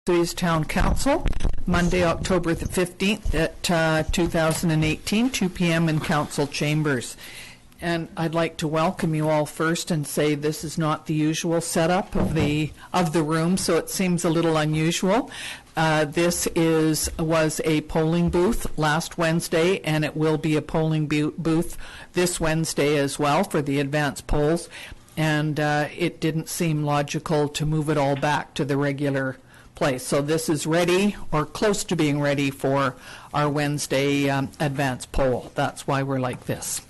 City's Town Council, Monday, October the 15th at 2018, 2 p.m. in Council Chambers. And I'd like to welcome you all first and say this is not the usual setup of the room, so it seems a little unusual. This was a polling booth last Wednesday, and it will be a polling booth this Wednesday as well for the advance polls. And it didn't seem logical to move it all back to the regular place. So this is ready or close to being ready for our Wednesday advance poll. That's why we're like this.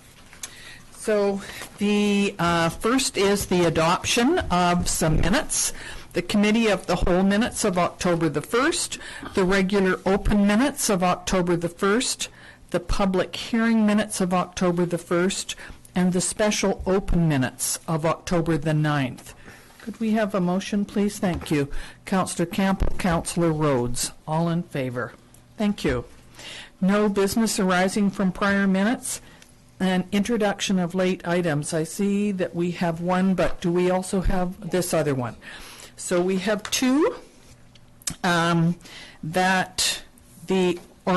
So the first is the adoption of some minutes. The Committee of the Whole minutes of October the 1st, the regular open minutes of October the 1st, the public hearing minutes of October the 1st, and the special open minutes of October the 9th. Could we have a motion, please? Thank you. Councillor Campbell, Councillor Rhodes, all in favor. Thank you. No business arising from prior minutes and introduction of late items. I see that we have one, but do we also have this other one? So we have two or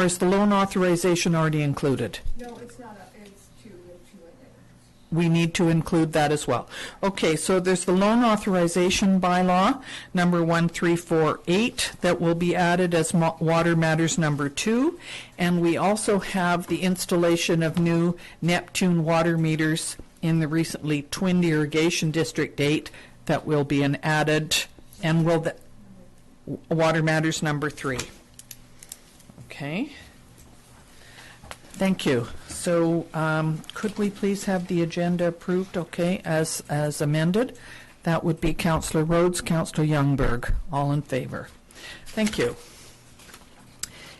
is the loan authorization already included? No, it's not. It's two. We need to include that as well. Okay, so there's the loan authorization bylaw number 1348 that will be added as water matters number 2, and we also have the installation of new Neptune water meters in the recently twinned irrigation district 8 that will be added, and water matters number 3. Okay. Thank you. So could we please have the agenda approved, okay, as amended? That would be Councillor Rhodes, Councillor Youngberg, all in favor. Thank you.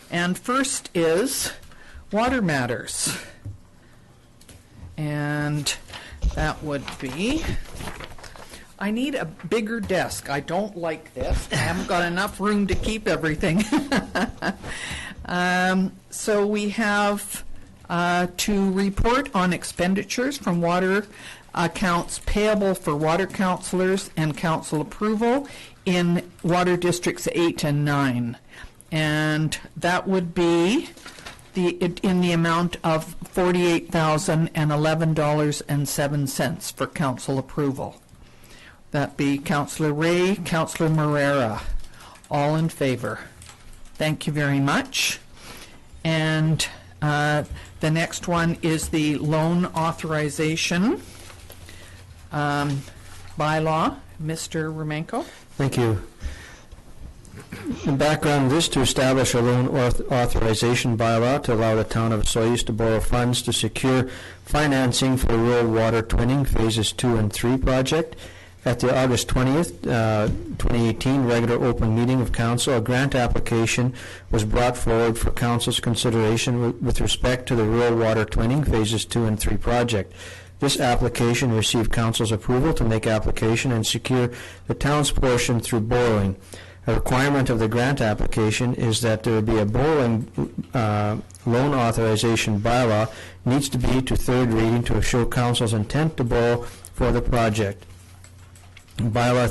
And first is water matters. And that would be, I need a bigger desk. I don't like this. I haven't got enough room to keep everything. So we have to report on expenditures from water accounts payable for water councillors and council approval in water districts 8 and 9. And that would be in the amount of $48,011.07 for council approval. That be Councillor Ray, Councillor Morera, all in favor. Thank you very much. And the next one is the loan authorization bylaw. Mr. Romanko. Thank you. The background is to establish a loan authorization bylaw to allow the town of Soyuz to borrow funds to secure financing for the rural water twinning phases 2 and 3 project. At the August 20th, 2018 regular open meeting of council, a grant application was brought forward for council's consideration with respect to the rural water twinning phases 2 and 3 project. This application received council's approval to make application and secure the town's portion through borrowing. A requirement of the grant application is that there be a borrowing loan authorization bylaw needs to be to third reading to show council's intent to borrow for the project. Bylaw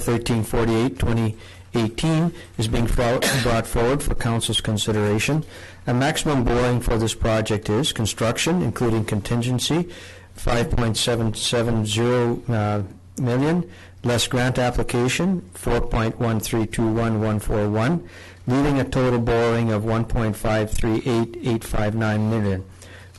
1348-2018 is being brought forward for council's consideration. A maximum borrowing for this project is construction, including contingency, $5.770 million, less grant application, $4.1321141, leaving a total borrowing of $1.538859 million.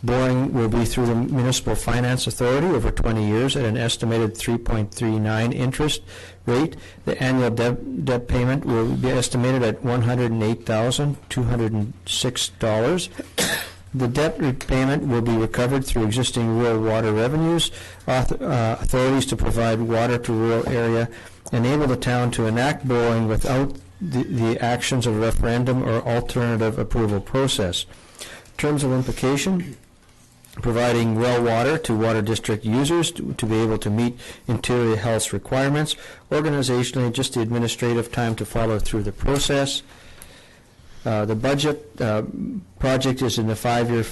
Borrowing will be through the Municipal Finance Authority over 20 years at an estimated 3.39 interest rate. The annual debt payment will be estimated at $108,206. The debt repayment will be recovered through existing rural water revenues. Authorities to provide water to rural area enable the town to enact borrowing without the actions of referendum or alternative approval process. Terms of implication: providing well water to water district users to be able to meet interior health requirements. Organizationally, just the administrative time to follow through the process. The budget project is in the 5-year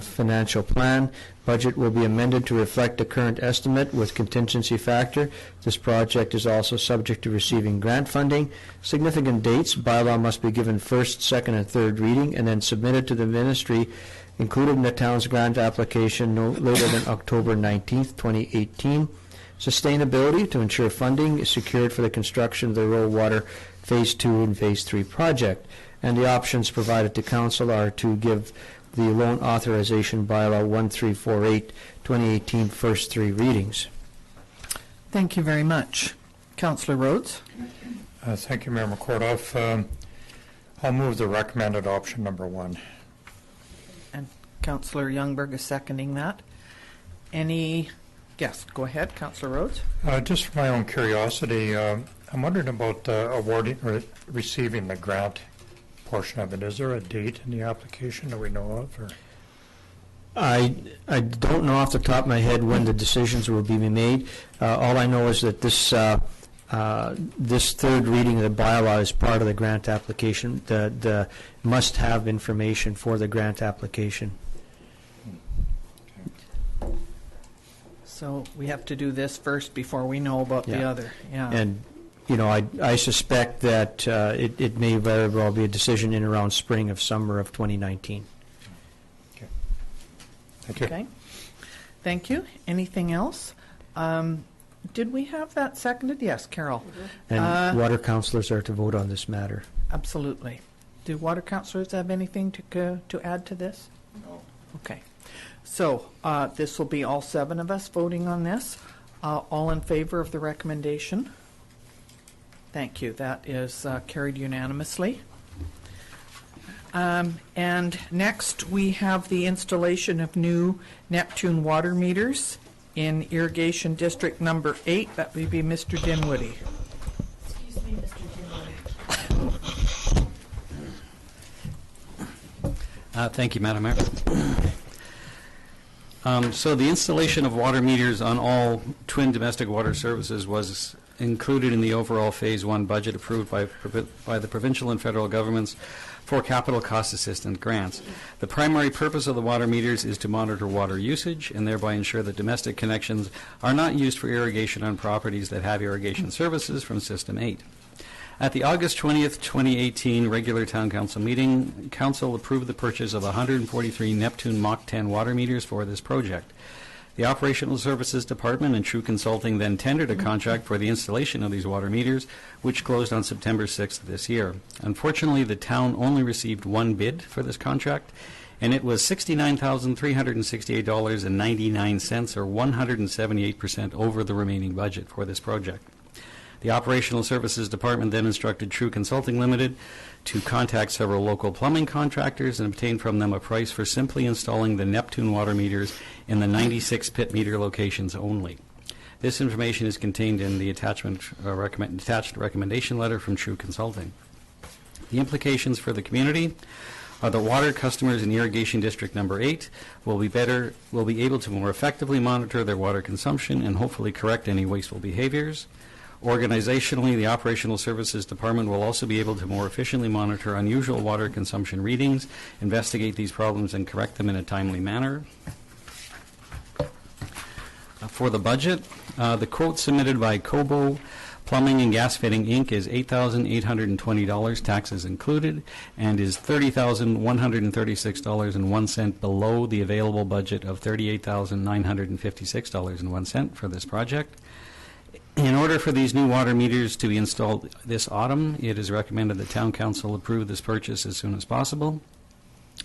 financial plan. Budget will be amended to reflect the current estimate with contingency factor. This project is also subject to receiving grant funding. Significant dates: bylaw must be given first, second, and third reading, and then submitted to the ministry, included in the town's grant application no later than October 19th, 2018. Sustainability: to ensure funding is secured for the construction of the rural water Phase 2 and Phase 3 project. And the options provided to council are to give the loan authorization bylaw 1348 2018 first 3 readings. Thank you very much. Councillor Rhodes? Thank you, Mayor McCordoff. I'll move the recommended option number 1. And Councillor Youngberg is seconding that. Any? Yes, go ahead, Councillor Rhodes. Just for my own curiosity, I'm wondering about awarding or receiving the grant portion of it. Is there a date in the application that we know of? Or? I don't know off the top of my head when the decisions will be made. All I know is that this this third reading of the bylaw is part of the grant application. The must-have information for the grant application. So we have to do this first before we know about the other. Yeah. And you know, I suspect that it may very well be a decision in around spring of summer of 2019. Okay. Thank you. Okay. Thank you. Anything else? Did we have that seconded? Yes, Carol. And water councillors are to vote on this matter. Absolutely. Do water councillors have anything to add to this? No. Okay. So this will be all 7 of us voting on this. All in favor of the recommendation? Thank you. That is carried unanimously. And next we have the installation of new Neptune water meters in Irrigation District number 8. That would be Mr. Dinwoody. Excuse me, Mr. Dinwoody. Thank you, Madam Mayor. So the installation of water meters on all twin domestic water services was included in the overall Phase 1 budget approved by the provincial and federal governments for capital cost assistance grants. The primary purpose of the water meters is to monitor water usage and thereby ensure that domestic connections are not used for irrigation on properties that have irrigation services from System 8. At the August 20th, 2018 regular Town Council meeting, Council approved the purchase of 143 Neptune Mach 10 water meters for this project. The Operational Services Department and True Consulting then tendered a contract for the installation of these water meters, which closed on September 6th this year. Unfortunately, the town only received 1 bid for this contract, and it was $69,368.99, or 178% over the remaining budget for this project. The Operational Services Department then instructed True Consulting Limited to contact several local plumbing contractors and obtain from them a price for simply installing the Neptune water meters in the 96 pit meter locations only. This information is contained in the attached recommendation letter from True Consulting. The implications for the community are that water customers in Irrigation District number 8 will be able to more effectively monitor their water consumption and hopefully correct any wasteful behaviors. Organizationally, the Operational Services Department will also be able to more efficiently monitor unusual water consumption readings, investigate these problems, and correct them in a timely manner. For the budget, the quote submitted by Cobo Plumbing and Gas Fitting, Inc. is $8,820, taxes included, and is $30,136.01 below the available budget of $38,956.01 for this project. In order for these new water meters to be installed this autumn, it is recommended that Town Council approve this purchase as soon as possible.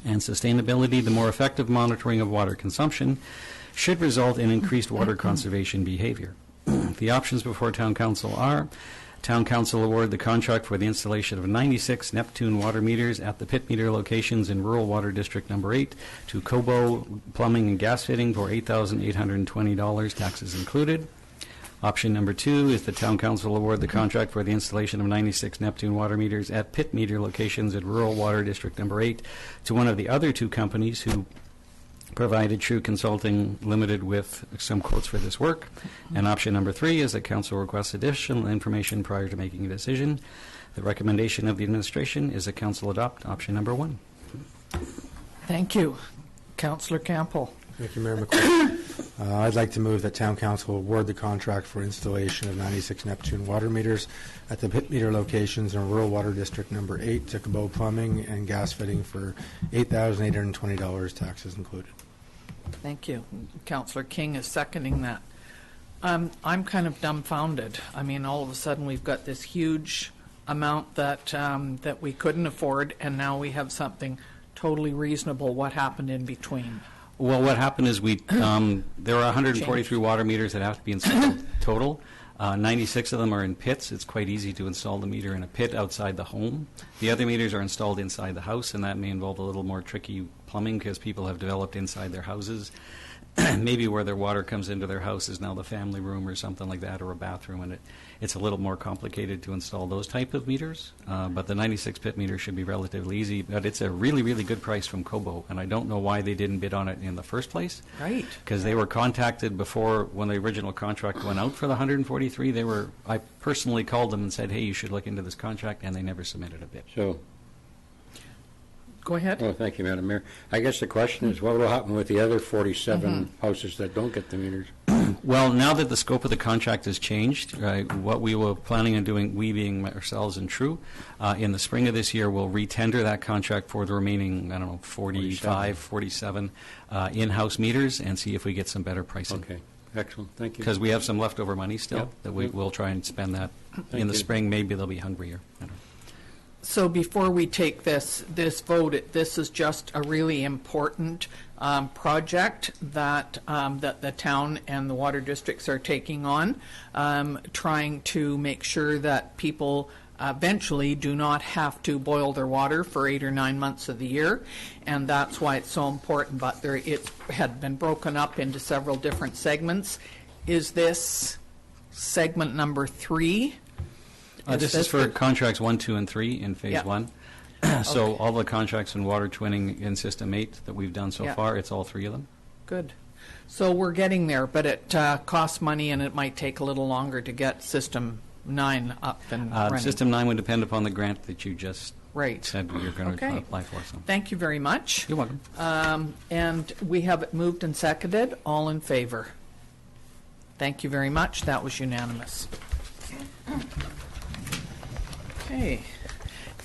And sustainability, the more effective monitoring of water consumption should result in increased water conservation behavior. The options before Town Council are: Town Council award the contract for the installation of 96 Neptune water meters at the pit meter locations in Rural Water District number 8 to Cobo Plumbing and Gas Fitting for $8,820, taxes included. Option number 2 is the Town Council award the contract for the installation of 96 Neptune water meters at pit meter locations in Rural Water District number 8 to one of the other 2 companies who provided True Consulting Limited with some quotes for this work. And option number 3 is that Council requests additional information prior to making a decision. The recommendation of the administration is that council adopt option number 1. Thank you. Councillor Campbell. Thank you, Mayor McQueen. I'd like to move that Town Council award the contract for installation of 96 Neptune water meters at the pit meter locations in Rural Water District Number 8 to Cabot Plumbing and Gas Fitting for $8,820, taxes included. Thank you. Councillor King is seconding that. I'm kind of dumbfounded. I mean, all of a sudden we've got this huge amount that that we couldn't afford, and now we have something totally reasonable. What happened in between? Well, what happened is there are 143 water meters that have to be installed total. 96 of them are in pits. It's quite easy to install the meter in a pit outside the home. The other meters are installed inside the house, and that may involve a little more tricky plumbing because people have developed inside their houses. Maybe where their water comes into their house is now the family room or something like that, or a bathroom, and it's a little more complicated to install those type of meters. But the 96 pit meter should be relatively easy, but it's a really, really good price from Cobo, and I don't know why they didn't bid on it in the first place. Right. Because they were contacted before, when the original contract went out for the 143, I personally called them and said, hey, you should look into this contract, and they never submitted a bid. So, Go ahead. oh, thank you, Madam Mayor. I guess the question is, what will happen with the other 47 houses that don't get the meters? Well, now that the scope of the contract has changed, what we were planning on doing, we being ourselves and True, in the spring of this year, we'll retender that contract for the remaining, 47 in-house meters and see if we get some better pricing. Okay, excellent, thank you. Because we have some leftover money still Yep. that we will try and spend that Thank in the you. spring. Maybe they'll be hungrier. I don't know. So before we take this vote, this is just a really important project that that the town and the water districts are taking on, trying to make sure that people eventually do not have to boil their water for 8 or 9 months of the year, and that's why it's so important. But it had been broken up into several different segments. Is this segment number 3? This is for contracts 1, 2, and 3 in Phase Yeah. 1. So Okay. all the contracts in water twinning in System 8 that we've done so Yeah. far, it's all 3 of them. Good. So we're getting there, but it costs money, and it might take a little longer to get System 9 up and running. System 9 would depend upon the grant that you just Right. said you're going to Okay. apply for. So. Thank you very much. You're welcome. And we have it moved and seconded. All in favor? Thank you very much. That was unanimous. Okay.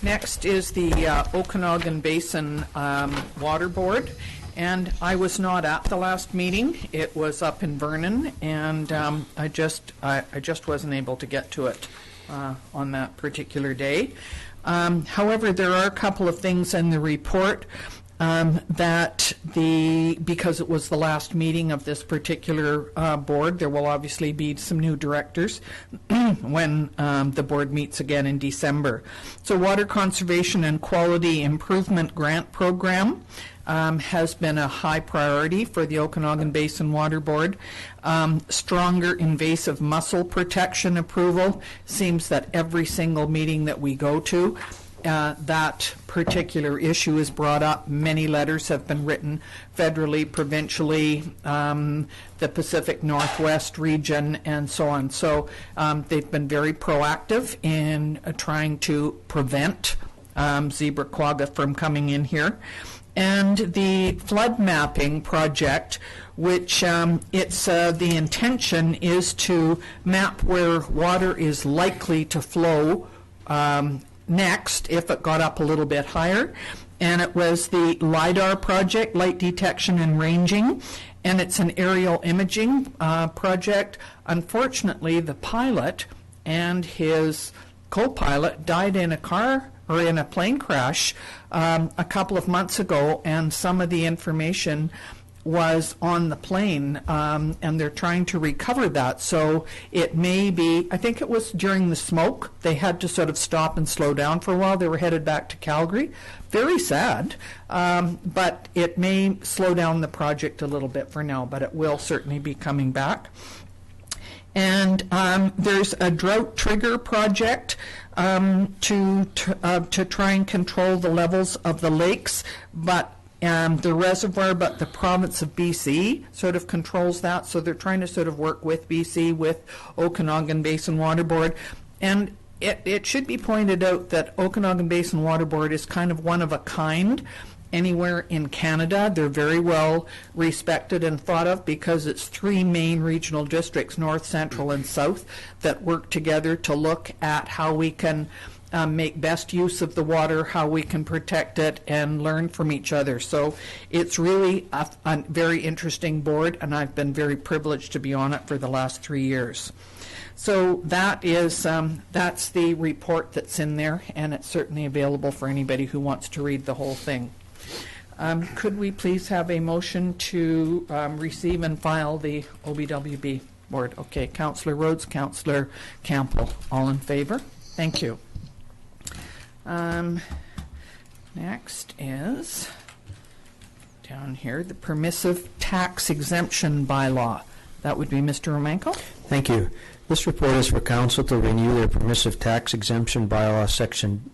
Next is the Okanagan Basin Water Board. And I was not at the last meeting. It was up in Vernon, and I just wasn't able to get to it on that particular day. However, there are a couple of things in the report that because it was the last meeting of this particular board, there will obviously be some new directors when the board meets again in December. So Water Conservation and Quality Improvement Grant Program has been a high priority for the Okanagan Basin Water Board. Stronger invasive mussel protection approval. Seems that every single meeting that we go to, that particular issue is brought up. Many letters have been written federally, provincially, the Pacific Northwest region, and so on. So they've been very proactive in trying to prevent zebra quagga from coming in here. And the flood mapping project, which the intention is to map where water is likely to flow next if it got up a little bit higher. And it was the LIDAR project, light detection and ranging, and it's an aerial imaging project. Unfortunately, the pilot and his co-pilot died in a car or in a plane crash a couple of months ago, and some of the information was on the plane, and they're trying to recover that. So it may be, I think it was during the smoke, they had to sort of stop and slow down for a while. They were headed back to Calgary. Very sad, but it may slow down the project a little bit for now, but it will certainly be coming back. And there's a drought trigger project to try and control the levels of the lakes, but the reservoir, but the province of BC sort of controls that. So they're trying to sort of work with BC, with Okanagan Basin Water Board. And It should be pointed out that Okanagan Basin Water Board is kind of one of a kind anywhere in Canada. They're very well respected and thought of because it's three main regional districts, north, central, and south, that work together to look at how we can make best use of the water, how we can protect it, and learn from each other. So it's really a very interesting board, and I've been very privileged to be on it for the last 3 years. So that is that's the report that's in there, and it's certainly available for anybody who wants to read the whole thing. Could we please have a motion to receive and file the OBWB board? Okay, Councillor Rhodes, Councillor Campbell, all in favor? Thank you. Next is down here the permissive tax exemption bylaw. That would be Mr. Romanko. Thank you. This report is for council to renew their permissive tax exemption bylaw section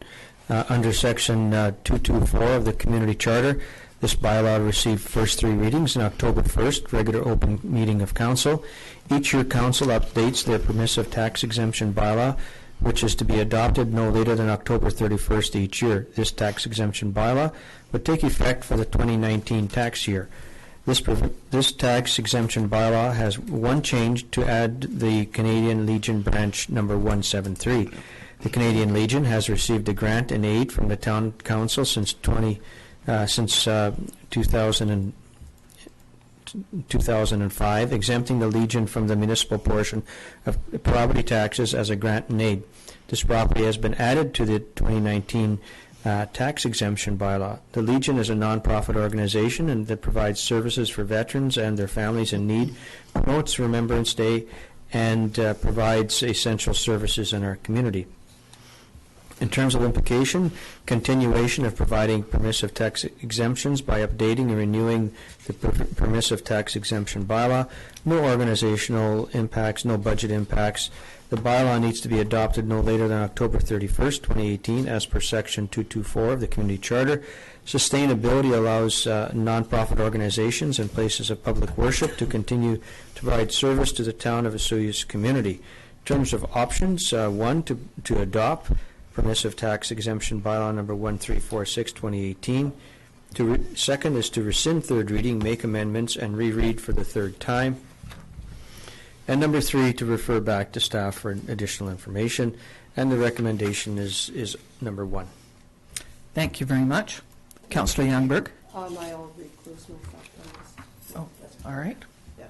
under section 224 of the community charter. This bylaw received first 3 readings on October 1st, regular open meeting of council. Each year council updates their permissive tax exemption bylaw, which is to be adopted no later than October 31st each year. This tax exemption bylaw would take effect for the 2019 tax year. This tax exemption bylaw has one change to add the Canadian Legion branch number 173. The Canadian Legion has received a grant and aid from the town council since 2005, exempting the Legion from the municipal portion of property taxes as a grant and aid. This property has been added to the 2019 tax exemption bylaw. The Legion is a non-profit organization and that provides services for veterans and their families in need, promotes Remembrance Day, and provides essential services in our community. In terms of implication, continuation of providing permissive tax exemptions by updating and renewing the permissive tax exemption bylaw. No organizational impacts, no budget impacts. The bylaw needs to be adopted no later than October 31st, 2018, as per section 224 of the community charter. Sustainability allows nonprofit organizations and places of public worship to continue to provide service to the town of Osoyoos community. In terms of options, one, to adopt permissive tax exemption bylaw number 1346, 2018. Second is to rescind third reading, make amendments, and reread for the third time. And number 3, to refer back to staff for additional information. And the recommendation is number 1. Thank you very much. Councillor Youngberg. I will recluse myself from this. Oh, all right. Yeah.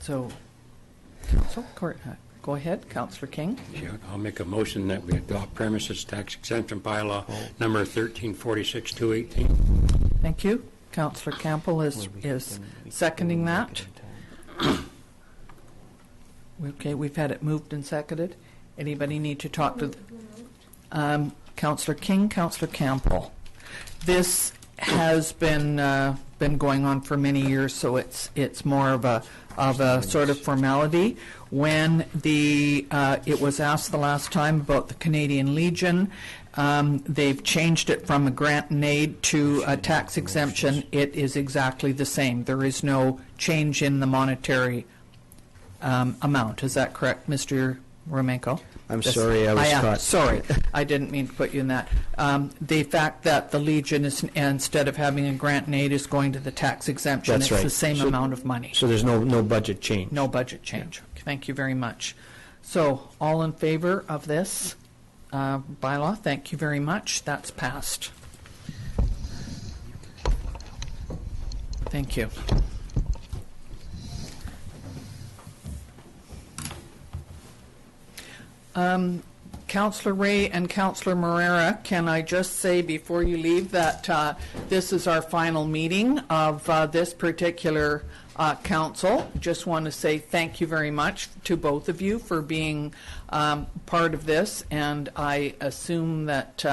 So, go ahead, Councillor King. Yeah, I'll make a motion that we adopt premises tax exemption bylaw number 1346, 218. Thank you. Councillor Campbell is seconding that. Okay, we've had it moved and seconded. Anybody need to talk to Councillor King, Councillor Campbell? This has been going on for many years, so it's more of a sort of formality. When it was asked the last time about the Canadian Legion, they've changed it from a grant and aid to a tax exemption. It is exactly the same. There is no change in the monetary amount. Is that correct, Mr. Romanko? I'm sorry, I was caught. Sorry, I didn't mean to put you in that. The fact that the Legion is, instead of having a grant and aid, is going to the tax exemption. That's right. It's the same amount of money. So there's no budget change. No budget change. Thank you very much. So, all in favor of this bylaw? Thank you very much. That's passed. Thank you. Councillor Ray and Councillor Moreira, can I just say before you leave that this is our final meeting of this particular council. Just want to say thank you very much to both of you for being part of this, and I assume that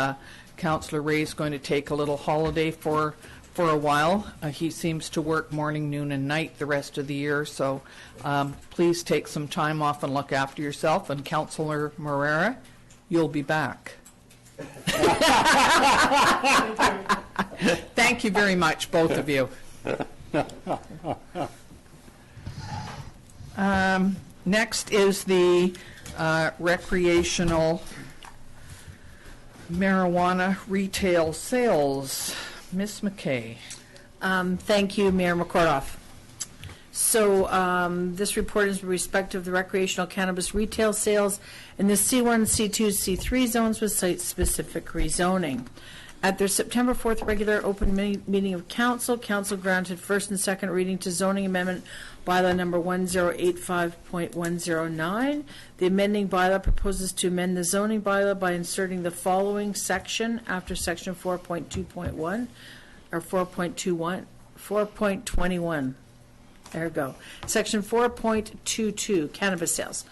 Councillor Ray is going to take a little holiday for a while. He seems to work morning, noon, and night the rest of the year, so please take some time off and look after yourself. And Councillor Moreira, you'll be back. Thank you very much, both of you. Next is the recreational marijuana retail sales. Ms. McKay. Thank you, Mayor McCordoff. So this report is with respect of the recreational cannabis retail sales in the C1, C2, C3 zones with site-specific rezoning. At their September 4th regular open meeting of council, council granted first and second reading to zoning amendment bylaw number 1085.109. The amending bylaw proposes to amend the zoning bylaw by inserting the following section after section 4.2.1 or 4.21. There we go. Section 4.22, cannabis sales.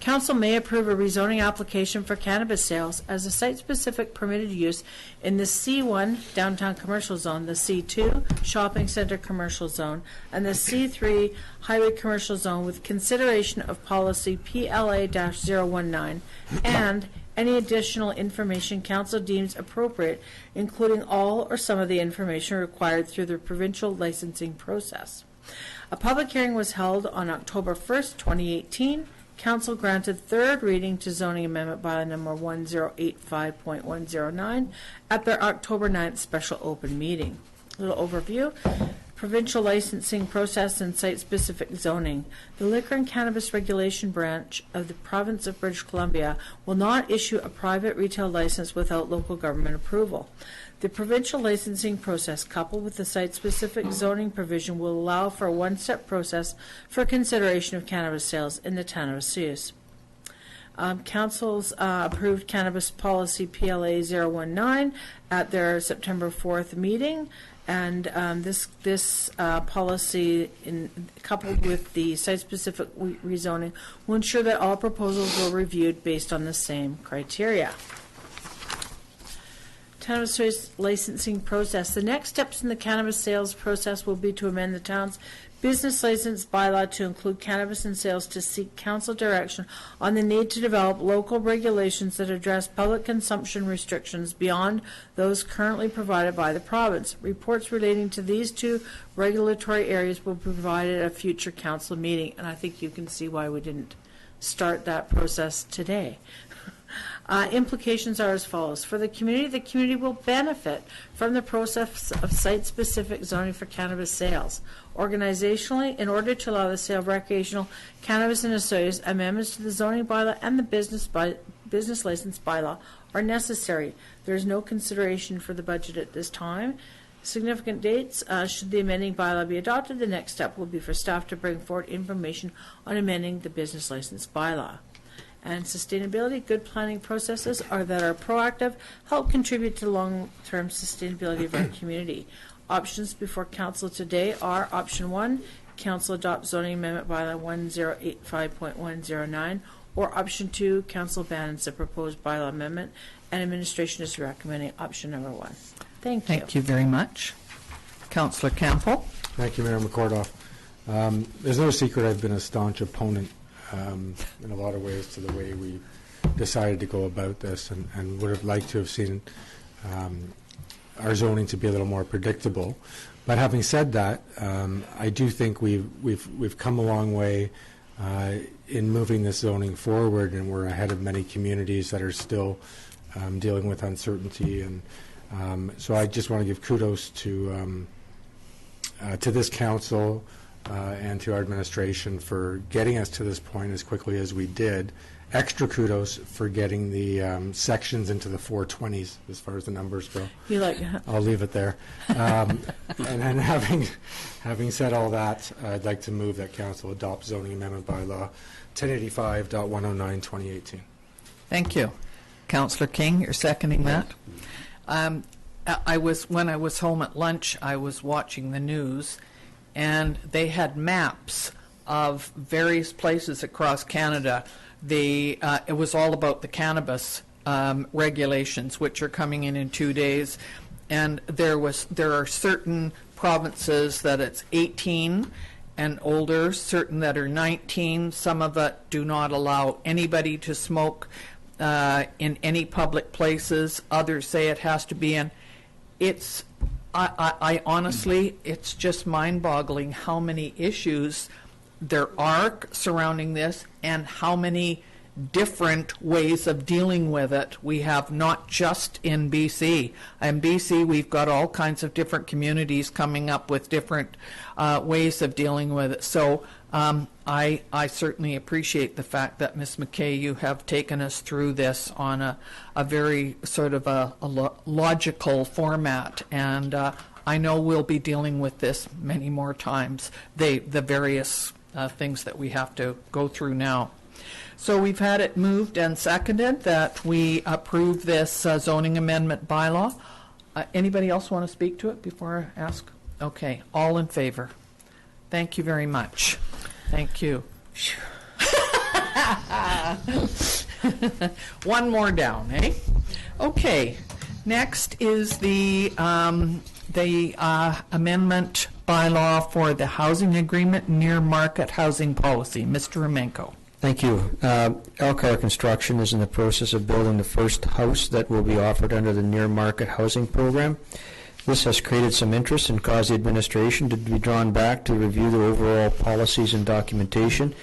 Council may approve a rezoning application for cannabis sales as a site-specific permitted use in the C1 downtown commercial zone, the C2 shopping center commercial zone, and the C3 highway commercial zone with consideration of policy PLA-019 and any additional information council deems appropriate, including all or some of the information required through the provincial licensing process. A public hearing was held on October 1st, 2018. Council granted third reading to zoning amendment bylaw number 1085.109 at their October 9th special open meeting. A little overview. Provincial licensing process and site-specific zoning. The Liquor and Cannabis Regulation Branch of the Province of British Columbia will not issue a private retail license without local government approval. The provincial licensing process, coupled with the site-specific zoning provision, will allow for a one-step process for consideration of cannabis sales in the town of Osceola. Council's approved cannabis policy PLA 019 at their September 4th meeting, and this policy, coupled with the site-specific rezoning, will ensure that all proposals are reviewed based on the same criteria. Cannabis licensing process. The next steps in the cannabis sales process will be to amend the town's business license bylaw to include cannabis and sales, to seek council direction on the need to develop local regulations that address public consumption restrictions beyond those currently provided by the province. Reports relating to these two regulatory areas will be provided at a future council meeting, and I think you can see why we didn't start that process today. Implications are as follows. For the community will benefit from the process of site-specific zoning for cannabis sales. Organizationally, in order to allow the sale of recreational cannabis in Osceola, amendments to the zoning bylaw and the business license bylaw are necessary. There is no consideration for the budget at this time. Significant dates, should the amending bylaw be adopted, the next step will be for staff to bring forward information on amending the business license bylaw. And sustainability, good planning processes that are proactive, help contribute to long-term sustainability of our community. Options before council today are option 1, council adopt zoning amendment bylaw 1085.109, or option 2, council bans the proposed bylaw amendment, and administration is recommending option number 1. Thank you. Thank you very much. Councillor Campbell. Thank you, Mayor McCordoff. There's no secret I've been a staunch opponent in a lot of ways to the way we decided to go about this, and would have liked to have seen our zoning to be a little more predictable. But having said that, I do think we've come a long way in moving this zoning forward, and we're ahead of many communities that are still dealing with uncertainty. And so I just want to give kudos to this council and to our administration for getting us to this point as quickly as we did. Extra kudos for getting the sections into the 420s as far as the numbers go. You like? I'll leave it there. And then having said all that, I'd like to move that council adopt zoning amendment bylaw 1085.109/2018. Thank you. Councillor King, you're seconding that? When I was home at lunch, I was watching the news, and they had maps of various places across Canada. It was all about the cannabis regulations, which are coming in 2 days, and there are certain provinces that it's 18 and older, certain that are 19. Some of it do not allow anybody to smoke in any public places. Others say it has to be in. I honestly, it's just mind-boggling how many issues there are surrounding this and how many different ways of dealing with it we have, not just in BC. In BC, we've got all kinds of different communities coming up with different ways of dealing with it. So I certainly appreciate the fact that, Ms. McKay, you have taken us through this on a very sort of a logical format, and I know we'll be dealing with this many more times, the various things that we have to go through now. So we've had it moved and seconded that we approve this zoning amendment bylaw. Anybody else want to speak to it before I ask? Okay, all in favor. Thank you very much. Thank you. One more down, eh? Okay, next is the amendment bylaw for the housing agreement near market housing policy. Mr. Remenko. Thank you. Elkhart Construction is in the process of building the first house that will be offered under the near market housing program. This has created some interest and caused the administration to be drawn back to review the overall policies and documentation.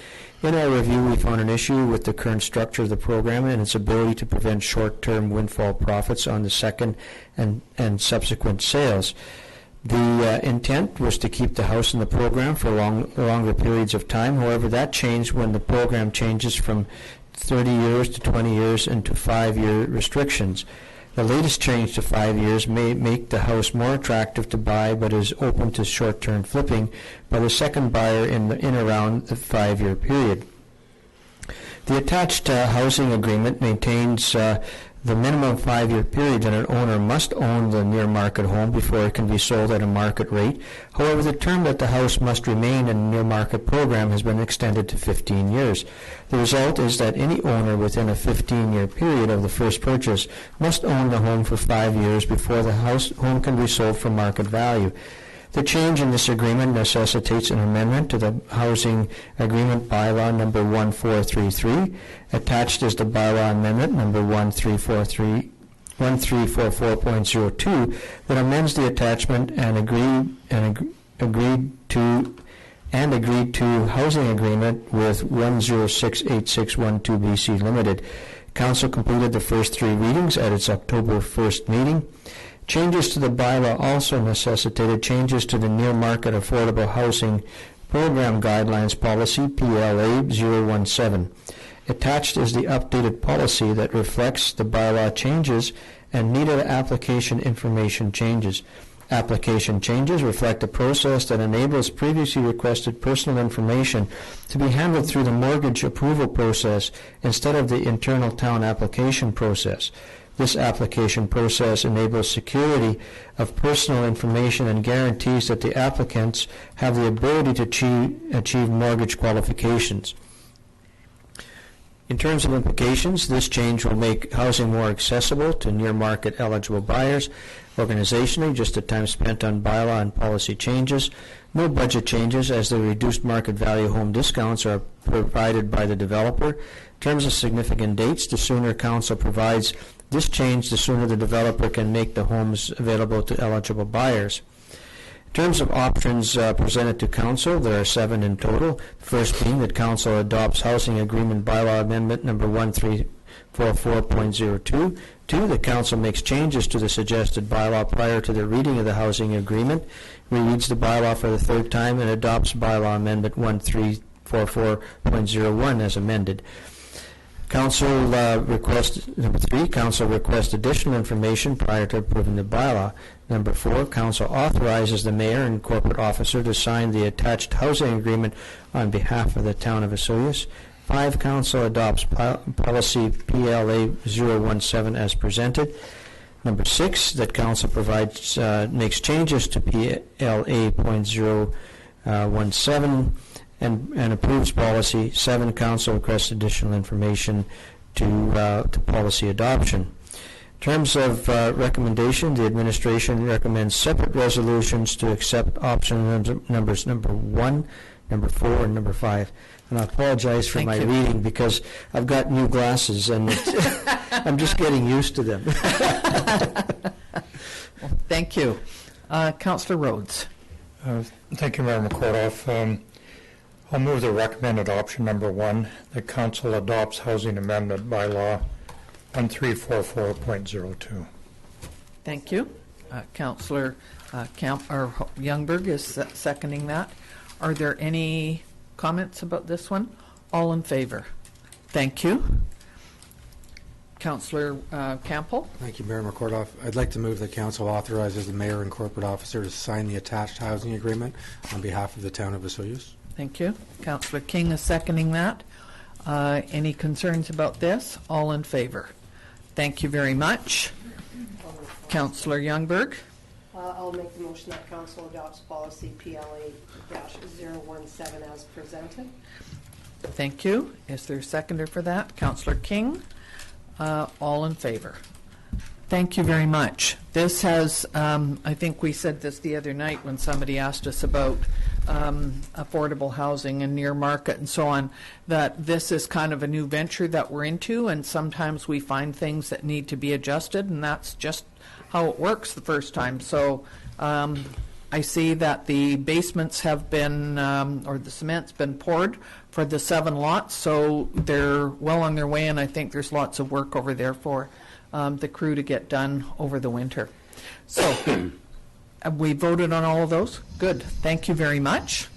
In our review, we found an issue with the current structure of the program and its ability to prevent short-term windfall profits on the second and subsequent sales. The intent was to keep the house in the program for longer periods of time. However, that changed when the program changes from 30 years to 20 years and to 5-year restrictions. The latest change to 5 years may make the house more attractive to buy, but is open to short-term flipping by the second buyer in around the 5-year period. The attached housing agreement maintains the minimum 5-year period that an owner must own the near-market home before it can be sold at a market rate. However, the term that the house must remain in a near-market program has been extended to 15 years. The result is that any owner within a 15-year period of the first purchase must own the home for 5 years before the home can be sold for market value. The change in this agreement necessitates an amendment to the Housing Agreement Bylaw number 1433. Attached is the Bylaw Amendment number 1344.02 that amends the attachment and agreed to housing agreement with 1068612 BC Limited. Council completed the first 3 readings at its October 1st meeting. Changes to the bylaw also necessitated changes to the Near Market Affordable Housing Program Guidelines Policy, PLA 017. Attached is the updated policy that reflects the bylaw changes and needed application information changes. Application changes reflect a process that enables previously requested personal information to be handled through the mortgage approval process instead of the internal town application process. This application process enables security of personal information and guarantees that the applicants have the ability to achieve mortgage qualifications. In terms of implications, this change will make housing more accessible to near-market eligible buyers. Organizationally, just the time spent on bylaw and policy changes. No budget changes, as the reduced market value home discounts are provided by the developer. In terms of significant dates, the sooner council provides this change, the sooner the developer can make the homes available to eligible buyers. In terms of options presented to council, there are 7 in total. First being that council adopts Housing Agreement Bylaw Amendment number 1344.02. 2, the council makes changes to the suggested bylaw prior to the reading of the housing agreement, rereads the bylaw for the 3rd time, and adopts Bylaw Amendment 1344.01 as amended. Council request number 3, council requests additional information prior to approving the bylaw. Number 4, council authorizes the mayor and corporate officer to sign the attached housing agreement on behalf of the town of Osoyoos. 5, council adopts policy PLA 017 as presented. Number 6, that council provides makes changes to PLA .017 and approves policy. 7, council requests additional information to policy adoption. In terms of recommendation, the administration recommends separate resolutions to accept option numbers number 1, number 4, and number 5. And I apologize for Thank my you. reading because I've got new glasses and I'm just getting used to them. Thank you. Councillor Rhodes. Thank you, Mayor McCordoff. I'll move the recommended option number 1, the council adopts housing amendment bylaw 1344.02. Thank you. Councillor Youngberg is seconding that. Are there any comments about this one? All in favor? Thank you. Councillor Campbell? Thank you, Mayor McCordoff. I'd like to move that council authorizes the mayor and corporate officer to sign the attached housing agreement on behalf of the town of Osoyoos. Thank you. Councillor King is seconding that. Any concerns about this? All in favor? Thank you very much. Councillor Youngberg? I'll make the motion that council adopts policy PLA-017 as presented. Thank you. Is there a seconder for that? Councillor King? All in favor? Thank you very much. This has, I think we said this the other night when somebody asked us about affordable housing and near market and so on, that this is kind of a new venture that we're into, and sometimes we find things that need to be adjusted, and that's just how it works the first time. So I see that the basements have been, or the cement's been poured for the 7 lots, so they're well on their way, and I think there's lots of work over there for the crew to get done over the winter. So we voted on all of those? Good. Thank you very much.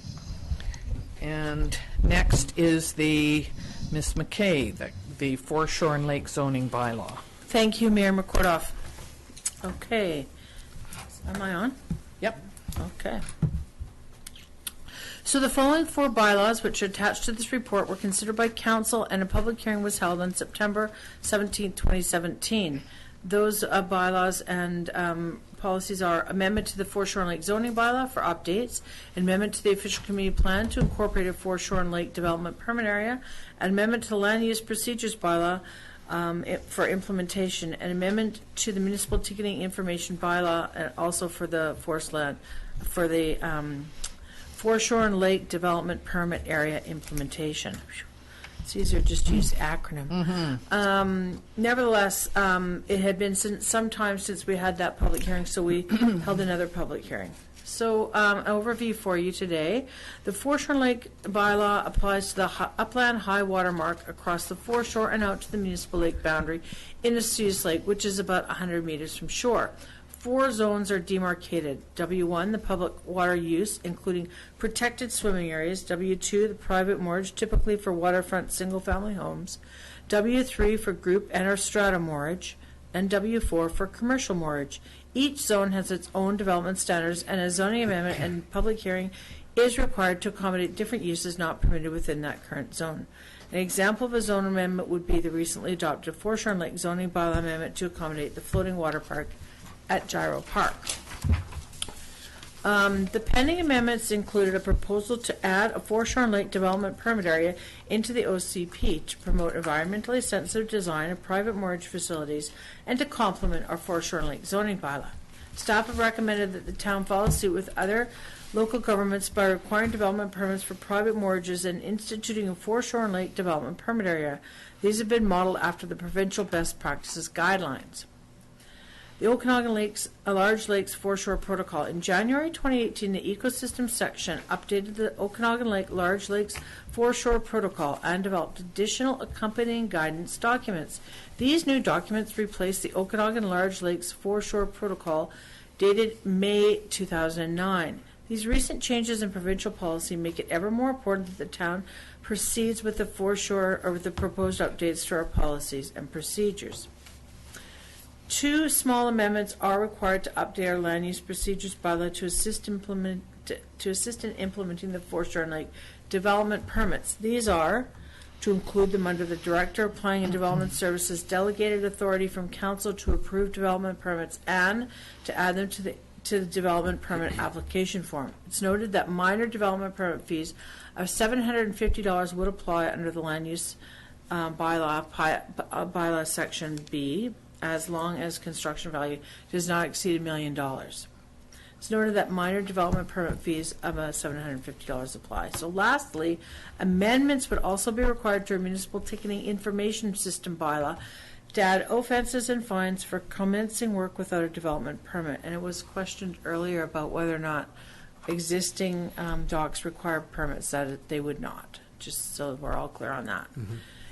And next is the Ms. McKay, the Foreshore and Lake Zoning Bylaw. Thank you, Mayor McCordoff. Okay. Am I on? Yep. Okay. So the following 4 bylaws, which are attached to this report, were considered by council, and a public hearing was held on September 17, 2017. Those bylaws and policies are amendment to the Foreshore and Lake Zoning Bylaw for updates, amendment to the official community plan to incorporate a Foreshore and Lake development permit area, an amendment to the Land Use Procedures Bylaw for implementation, an amendment to the Municipal Ticketing Information Bylaw, and also for the forest land, for the Foreshore and Lake Development Permit Area implementation. It's easier just to use the acronym. Nevertheless, it had been some time since we had that public hearing, so we held another public hearing. So, an overview for you today. The Foreshore and Lake bylaw applies to the upland high water mark across the foreshore and out to the municipal lake boundary in Osoyoos Lake, which is about 100 meters from shore. 4 zones are demarcated. W1, the public water use, including protected swimming areas. W2, the private moorage, typically for waterfront single-family homes. W3, for group and or strata moorage. And W4, for commercial moorage. Each zone has its own development standards, and a zoning amendment and public hearing is required to accommodate different uses not permitted within that current zone. An example of a zone amendment would be the recently adopted Foreshore and Lake Zoning Bylaw Amendment to accommodate the floating water park at Gyro Park. The pending amendments included a proposal to add a Foreshore and Lake Development Permit Area into the OCP to promote environmentally sensitive design of private moorage facilities and to complement our Foreshore and Lake Zoning Bylaw. Staff have recommended that the town follow suit with other local governments by requiring development permits for private morages and instituting a Foreshore and Lake Development Permit Area. These have been modeled after the provincial best practices guidelines. The Okanagan Lakes, Large Lakes Foreshore Protocol. In January 2018, the Ecosystem section updated the Okanagan Lake Large Lakes Foreshore Protocol and developed additional accompanying guidance documents. These new documents replace the Okanagan Large Lakes Foreshore Protocol dated May 2009. These recent changes in provincial policy make it ever more important that the town proceeds with the foreshore or with the proposed updates to our policies and procedures. 2 small amendments are required to update our land use procedures bylaw to assist in implementing the Foreshore and Lake development permits. These are to include them under the Director of Planning and Development Services delegated authority from Council to approve development permits and to add them to the development permit application form. It's noted that minor development permit fees of $750 would apply under the land use bylaw section B, as long as construction value does not exceed $1 million. It's noted that minor development permit fees of $750 apply. So lastly, amendments would also be required to a municipal ticketing information system bylaw to add offenses and fines for commencing work without a development permit. And it was questioned earlier about whether or not existing docks require permits, that they would not, just so we're all clear on that.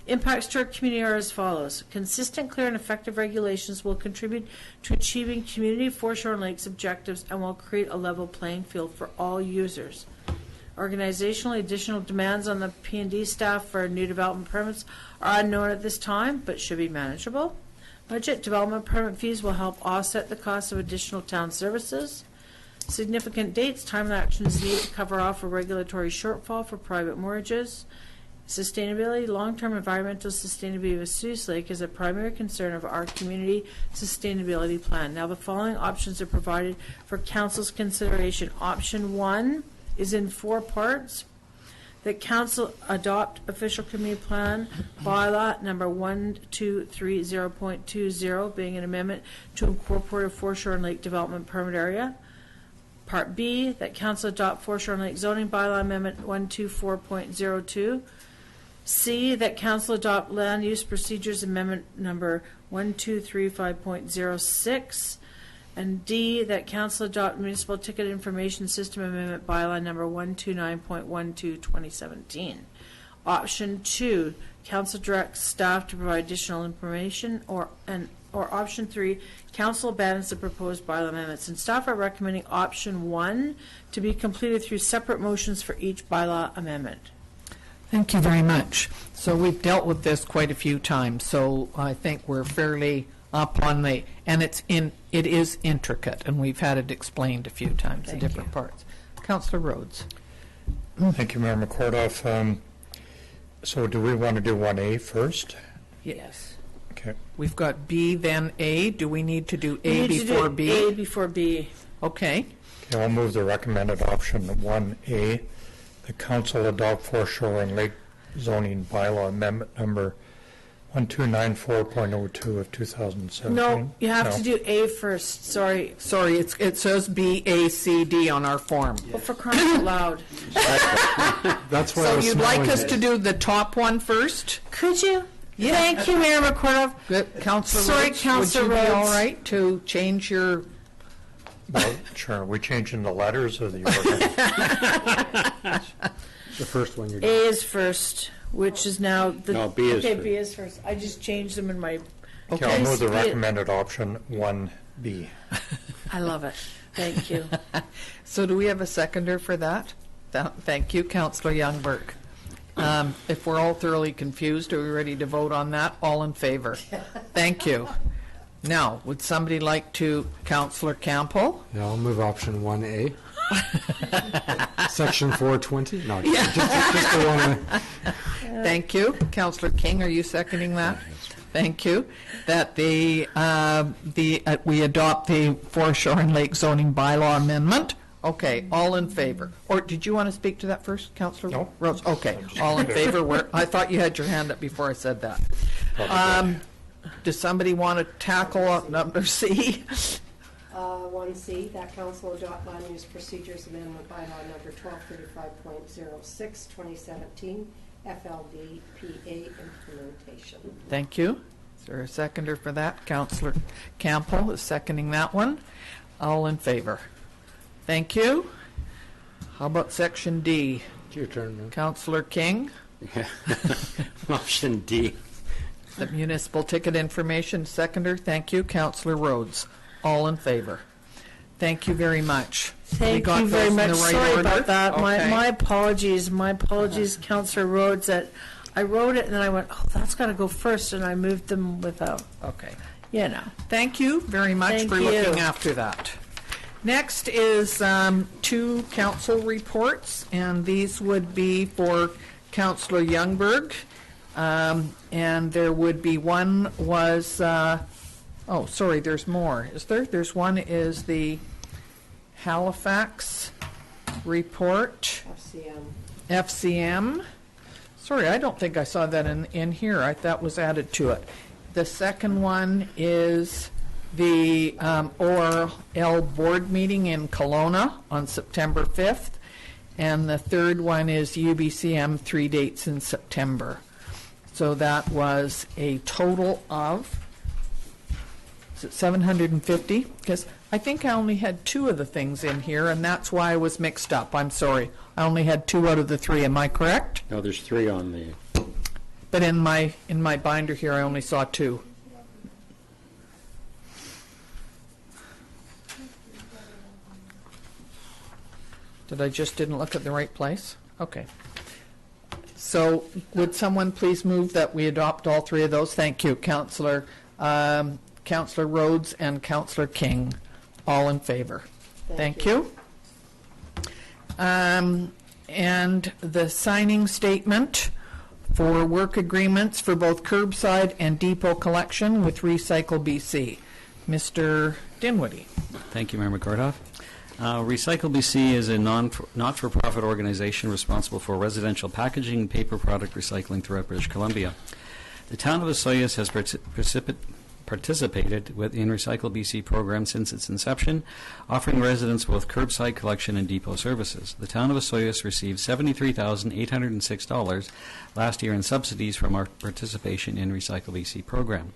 Impacts to our community are as follows. Consistent, clear, and effective regulations will contribute to achieving community foreshore and lakes objectives and will create a level playing field for all users. Organizationally, additional demands on the P&D staff for new development permits are unknown at this time, but should be manageable. Budget development permit fees will help offset the cost of additional town services. Significant dates, time of action is needed to cover off a regulatory shortfall for private mortgages. Sustainability, long-term environmental sustainability of Suze Lake is a primary concern of our community sustainability plan. Now, the following options are provided for council's consideration. Option 1 is in 4 parts. That council adopt official community plan bylaw number 1230.20, being an amendment to incorporate a foreshore and lake development permit area. Part B, that council adopt foreshore and lake zoning bylaw amendment 124.02. C, that council adopt land use procedures amendment number 1235.06. And D, that council adopt municipal ticket information system amendment bylaw number 129.12, 2017. Option 2, council directs staff to provide additional information, or option 3, council abandons the proposed bylaw amendments. And staff are recommending option 1 to be completed through separate motions for each bylaw amendment. Thank you very much. So we've dealt with this quite a few times, so I think we're fairly up on and it is intricate, and we've had it explained a few times, the different parts. Councillor Rhodes. Thank you, Mayor McCordoff. So do we want to do 1A first? Yes. Okay. We've got B, then A. Do we need to do A We need to do before B? A before B. Okay. Okay, I'll move the recommended option 1A. The council adopt foreshore and lake zoning bylaw amendment number 1294.02 of 2017. No, you have to do A first. Sorry. Sorry, it says B, A, C, D on our form. Well, for crying out loud. That's why I So was you'd like smiling. us to do the top one first? Could you? Yeah. Thank you, Mayor McCordoff. Councillor Sorry, Rhodes, Councillor would you be all Rhodes. right to change your... Well, sure. Are we changing the letters or the order? The first one you're A doing. is first, which is now the... No, B is Okay, first. B is first. I just changed them in my... Okay, I'll move the B- recommended option 1B. I love it. Thank you. So do we have a seconder for that? Thank you, Councillor Youngberg. If we're all thoroughly confused, are we ready to vote on that? All in favor? Thank you. Now, would somebody like to, Councillor Campbell? Yeah, I'll move option 1A. Section 420? No, just the one. Thank you. Councillor King, are you seconding that? Thank you. That we adopt the foreshore and lake zoning bylaw amendment. Okay, all in favor. Or did you want to speak to that first, Councillor No. Rose? Okay, all in favor. I thought you had your hand up before I said that. Does somebody want to tackle number C? 1C, that council adopt land use procedures amendment bylaw number 1235.06, 2017, FLDPA implementation. Thank you. Is there a seconder for that? Councillor Campbell is seconding that one. All in favor? Thank you. How about section D? It's your turn, man. Councillor King, Option D. the municipal ticket information seconder. Thank you. Councillor Rhodes. All in favor? Thank you very much. We Thank got you very those in much. the right Sorry order? about that. Okay. My apologies. My apologies, Councillor Rhodes, that I wrote it and then I went, oh, that's got to go first, and I moved them without, Okay. you know. Thank you very much Thank for you. looking after that. Next is 2 council reports, and these would be for Councillor Youngberg. And there would be one was, oh, sorry, there's more. Is there? There's one is the Halifax report, FCM. Sorry, I don't think I saw that in here. That was added to it. The second one is the ORL board meeting in Kelowna on September 5th, and the third one is UBCM, 3 dates in September. So that was a total of, is it 750? Because I think I only had 2 of the things in here, and that's why I was mixed up. I'm sorry. I only had 2 out of the 3. Am I correct? No, there's 3 on the, But in my binder here, I only saw 2. Did I just didn't look at the right place? Okay. So would someone please move that we adopt all 3 of those? Thank you, Councillor Rhodes and Councillor King. All in favor? Thank you. And the signing statement for work agreements for both curbside and depot collection with Recycle BC. Mr. Dinwiddie. Thank you, Mayor McCardoff. Recycle BC is a not-for-profit organization responsible for residential packaging and paper product recycling throughout British Columbia. The town of Osoyoos has participated in Recycle BC program since its inception, offering residents both curbside collection and depot services. The town of Osoyoos received $73,806 last year in subsidies from our participation in Recycle BC program.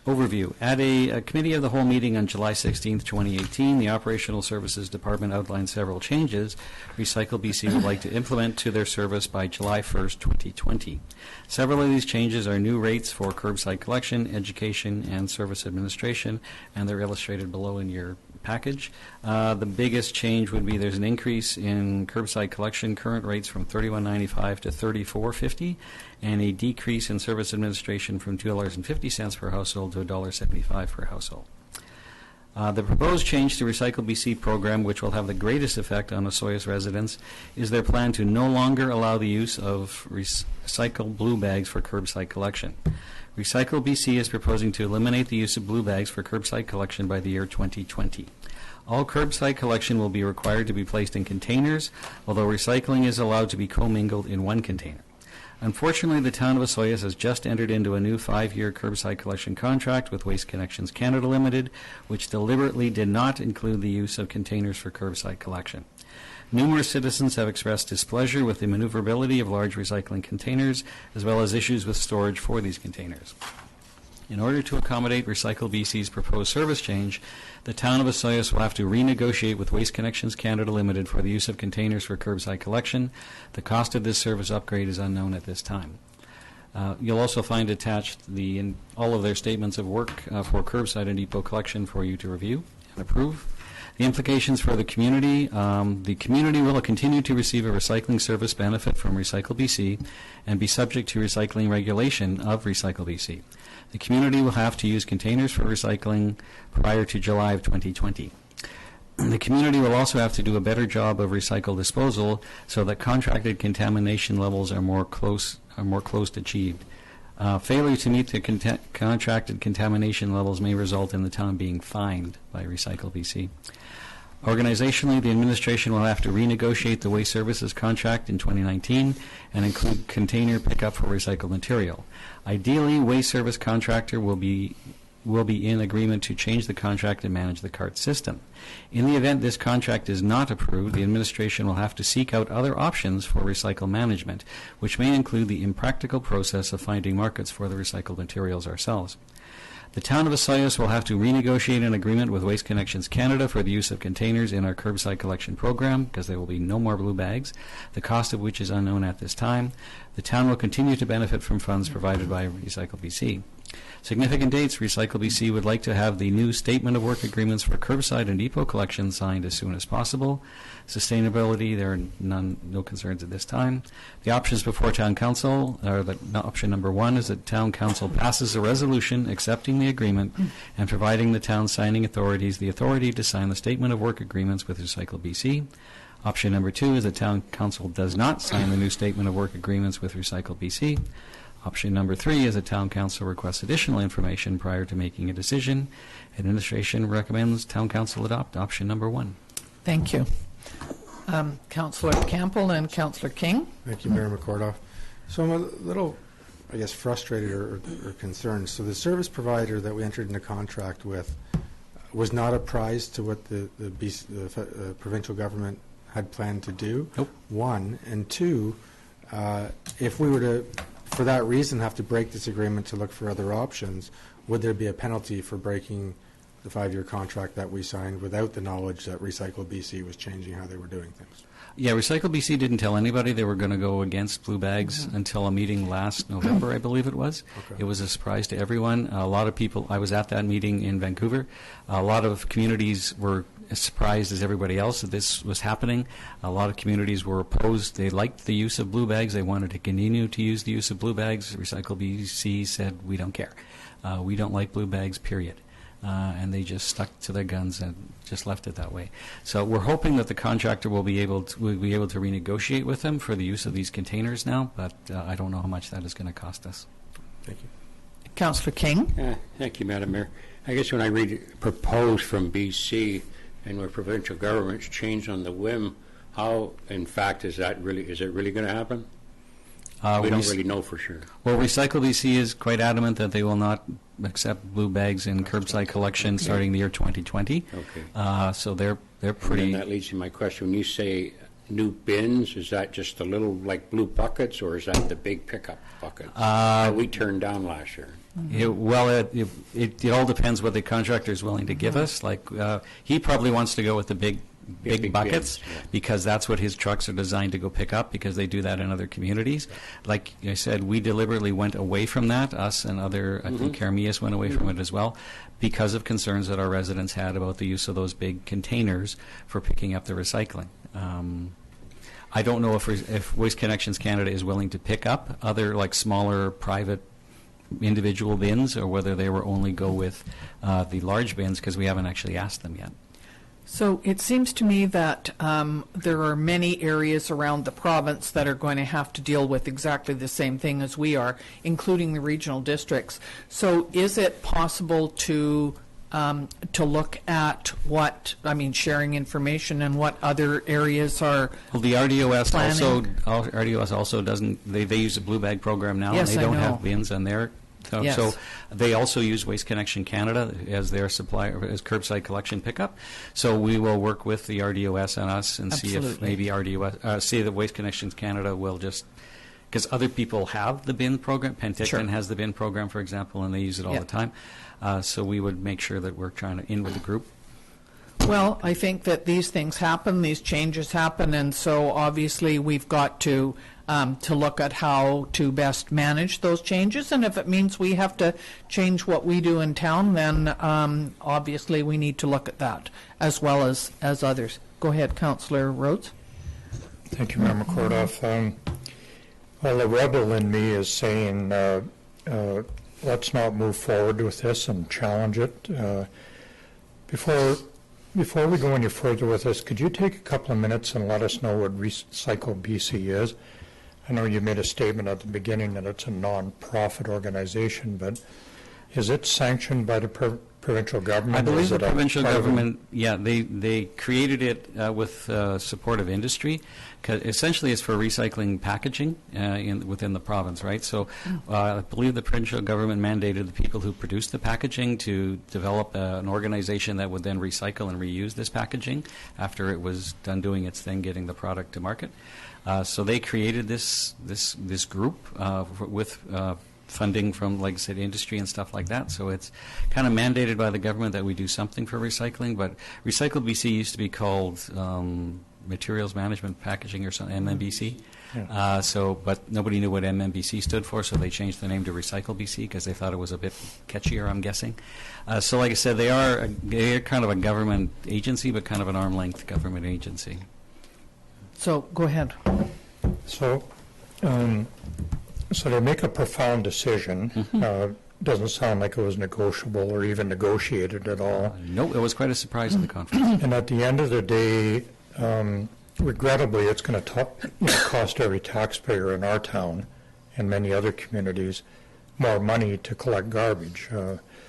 Overview. At a committee of the whole meeting on July 16, 2018, the Operational Services Department outlined several changes Recycle BC would like to implement to their service by July 1, 2020. Several of these changes are new rates for curbside collection, education, and service administration, and they're illustrated below in your package. The biggest change would be there's an increase in curbside collection current rates from $31.95 to $34.50, and a decrease in service administration from $2.50 per household to $1.75 per household. The proposed change to Recycle BC program, which will have the greatest effect on Osoyoos residents, is their plan to no longer allow the use of recycled blue bags for curbside collection. Recycle BC is proposing to eliminate the use of blue bags for curbside collection by the year 2020. All curbside collection will be required to be placed in containers, although recycling is allowed to be commingled in one container. Unfortunately, the town of Osoyoos has just entered into a new 5-year curbside collection contract with Waste Connections Canada Limited, which deliberately did not include the use of containers for curbside collection. Numerous citizens have expressed displeasure with the maneuverability of large recycling containers, as well as issues with storage for these containers. In order to accommodate Recycle BC's proposed service change, the town of Osoyoos will have to renegotiate with Waste Connections Canada Limited for the use of containers for curbside collection. The cost of this service upgrade is unknown at this time. You'll also find attached all of their statements of work for curbside and depot collection for you to review and approve. The implications for the community will continue to receive a recycling service benefit from Recycle BC and be subject to recycling regulation of Recycle BC. The community will have to use containers for recycling prior to July of 2020. The community will also have to do a better job of recycle disposal so that contracted contamination levels are more close achieved. Failure to meet the contracted contamination levels may result in the town being fined by Recycle BC. Organizationally, the administration will have to renegotiate the waste services contract in 2019 and include container pickup for recycled material. Ideally, waste service contractor will be in agreement to change the contract and manage the cart system. In the event this contract is not approved, the administration will have to seek out other options for recycle management, which may include the impractical process of finding markets for the recycled materials ourselves. The town of Osoyoos will have to renegotiate an agreement with Waste Connections Canada for the use of containers in our curbside collection program, because there will be no more blue bags, the cost of which is unknown at this time. The town will continue to benefit from funds provided by Recycle BC. Significant dates: Recycle BC would like to have the new Statement of Work Agreements for curbside and depot collection signed as soon as possible. Sustainability, there are no concerns at this time. The options before Town Council are that option number 1 is that Town Council passes a resolution accepting the agreement and providing the town signing authorities the authority to sign the Statement of Work Agreements with Recycle BC. Option number 2 is that Town Council does not sign the new Statement of Work Agreements with Recycle BC. Option number 3 is that Town Council requests additional information prior to making a decision. Administration recommends Town Council adopt option number 1. Thank you. Councillor Campbell and Councillor King. Thank you, Mayor McCordoff. So I'm a little, frustrated or concerned. So the service provider that we entered into contract with was not apprised to what the provincial government had planned to do. Nope. One, and two, if we were to, for that reason, have to break this agreement to look for other options, would there be a penalty for breaking the 5-year contract that we signed without the knowledge that Recycle BC was changing how they were doing things? Yeah, Recycle BC didn't tell anybody they were going to go against blue bags until a meeting last November, I believe it was. Okay. It was a surprise to everyone. A lot of people, I was at that meeting in Vancouver. A lot of communities were as surprised as everybody else that this was happening. A lot of communities were opposed. They liked the use of blue bags. They wanted to continue to use the use of blue bags. Recycle BC said, we don't care. We don't like blue bags, period. And they just stuck to their guns and just left it that way. So we're hoping that the contractor will be able to renegotiate with them for the use of these containers now, but I don't know how much that is going to cost us. Thank you. Councillor King? Thank you, Madam Mayor. I guess when I read proposed from BC and where provincial governments change on the whim, how, in fact, is it really going to happen? We don't really know for sure. Well, Recycle BC is quite adamant that they will not accept blue bags in curbside collection starting the year 2020. Okay. So they're pretty. And that leads to my question. When you say new bins, is that just the little, like, blue buckets, or is that the big pickup buckets that we turned down last year? It all depends what the contractor is willing to give us. Like, he probably wants to go with the big buckets, bins, yeah. because that's what his trucks are designed to go pick up, because they do that in other communities. Like I said, we deliberately went away from that, us and other, I think Carmias went away from it as well, because of concerns that our residents had about the use of those big containers for picking up the recycling. I don't know if Waste Connections Canada is willing to pick up other, like, smaller private individual bins, or whether they will only go with the large bins, because we haven't actually asked them yet. So it seems to me that there are many areas around the province that are going to have to deal with exactly the same thing as we are, including the regional districts. So is it possible to look at what, sharing information and what other areas are Well, the RDOS planning? also doesn't, they use a blue bag program now, Yes, and they I don't know. have bins in there. Yes. So they also use Waste Connection Canada as their supplier, as curbside collection pickup. So we will work with the RDOS and us and see if Absolutely. maybe RDOS, see that Waste Connections Canada will just, because other people have the bin program. Penticton Sure. has the bin program, for example, and they use it all Yeah. the time. So we would make sure that we're trying to in with the group. Well, I think that these things happen, these changes happen, and so obviously we've got to look at how to best manage those changes. And if it means we have to change what we do in town, then obviously we need to look at that as well as others. Go ahead, Councillor Rhodes. Thank you, Member Kordoff. Well, the rebel in me is saying let's not move forward with this and challenge it. Before we go any further with this, could you take a couple of minutes and let us know what Recycle BC is? I know you made a statement at the beginning that it's a non-profit organization, but is it sanctioned by the provincial government? I believe Is the it a provincial private- government, they created it with support of industry. Essentially, it's for recycling packaging within the province, right? So I believe the provincial government mandated the people who produce the packaging to develop an organization that would then recycle and reuse this packaging after it was done doing its thing, getting the product to market. So they created this group with funding from, like I said, industry and stuff like that. So it's kind of mandated by the government that we do something for recycling. But Recycle BC used to be called Materials Management Packaging or something, MMBC. Yeah. But nobody knew what MMBC stood for, so they changed the name to Recycle BC because they thought it was a bit catchier, I'm guessing. So like I said, they're kind of a government agency, but kind of an arm-length government agency. So go ahead. So they make a profound decision. Doesn't sound like it was negotiable or even negotiated at all. No, it was quite a surprise at the conference. And at the end of the day, regrettably, it's going to cost every taxpayer in our town and many other communities more money to collect garbage.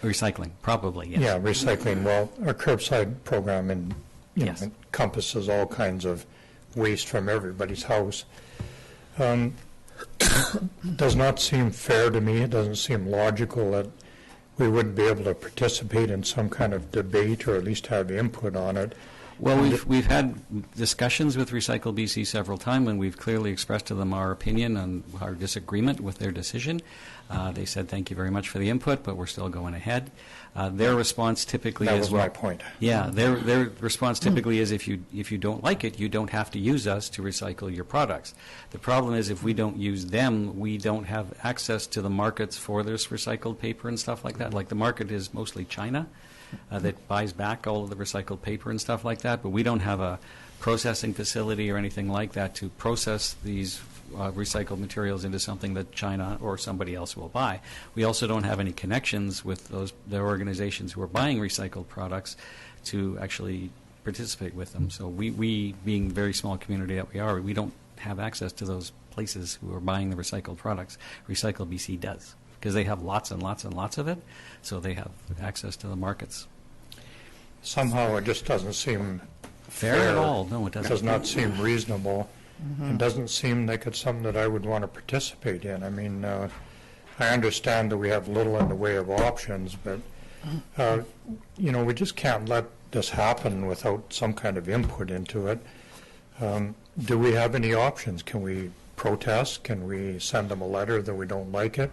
Recycling, probably, yes. Yeah, recycling. Well, our curbside program Yes. encompasses all kinds of waste from everybody's house. Does not seem fair to me. It doesn't seem logical that we wouldn't be able to participate in some kind of debate or at least have input on it. Well, we've had discussions with Recycle BC several times, and we've clearly expressed to them our opinion and our disagreement with their decision. They said, thank you very much for the input, but we're still going ahead. Their response typically That is... was my point. Yeah, their response typically is if you don't like it, you don't have to use us to recycle your products. The problem is if we don't use them, we don't have access to the markets for this recycled paper and stuff like that. Like the market is mostly China that buys back all of the recycled paper and stuff like that, but we don't have a processing facility or anything like that to process these recycled materials into something that China or somebody else will buy. We also don't have any connections with the organizations who are buying recycled products to actually participate with them. So we being the very small community that we are, we don't have access to those places who are buying the recycled products. Recycle BC does, because they have lots and lots and lots of it, so they have access to the markets. Somehow it just doesn't seem Fair at all? No, it doesn't. Does not seem reasonable. It doesn't seem like it's something that I would want to participate in. I mean, I understand that we have little in the way of options, but, we just can't let this happen without some kind of input into it. Do we have any options? Can we protest? Can we send them a letter that we don't like it?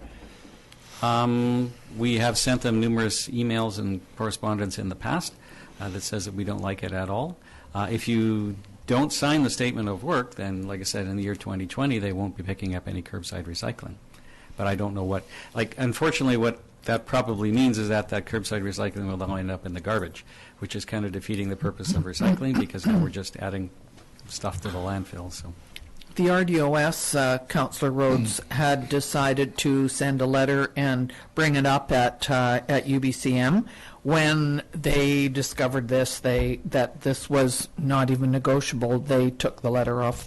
We have sent them numerous emails and correspondence in the past that says that we don't like it at all. If you don't sign the statement of work, then, like I said, in the year 2020, they won't be picking up any curbside recycling. But I don't know what, unfortunately, what that probably means is that curbside recycling will now end up in the garbage, which is kind of defeating the purpose of recycling because now we're just adding stuff to the landfill. So. The RDOS, Councillor Rhodes, had decided to send a letter and bring it up at UBCM. When they discovered this, that this was not even negotiable, they took the letter off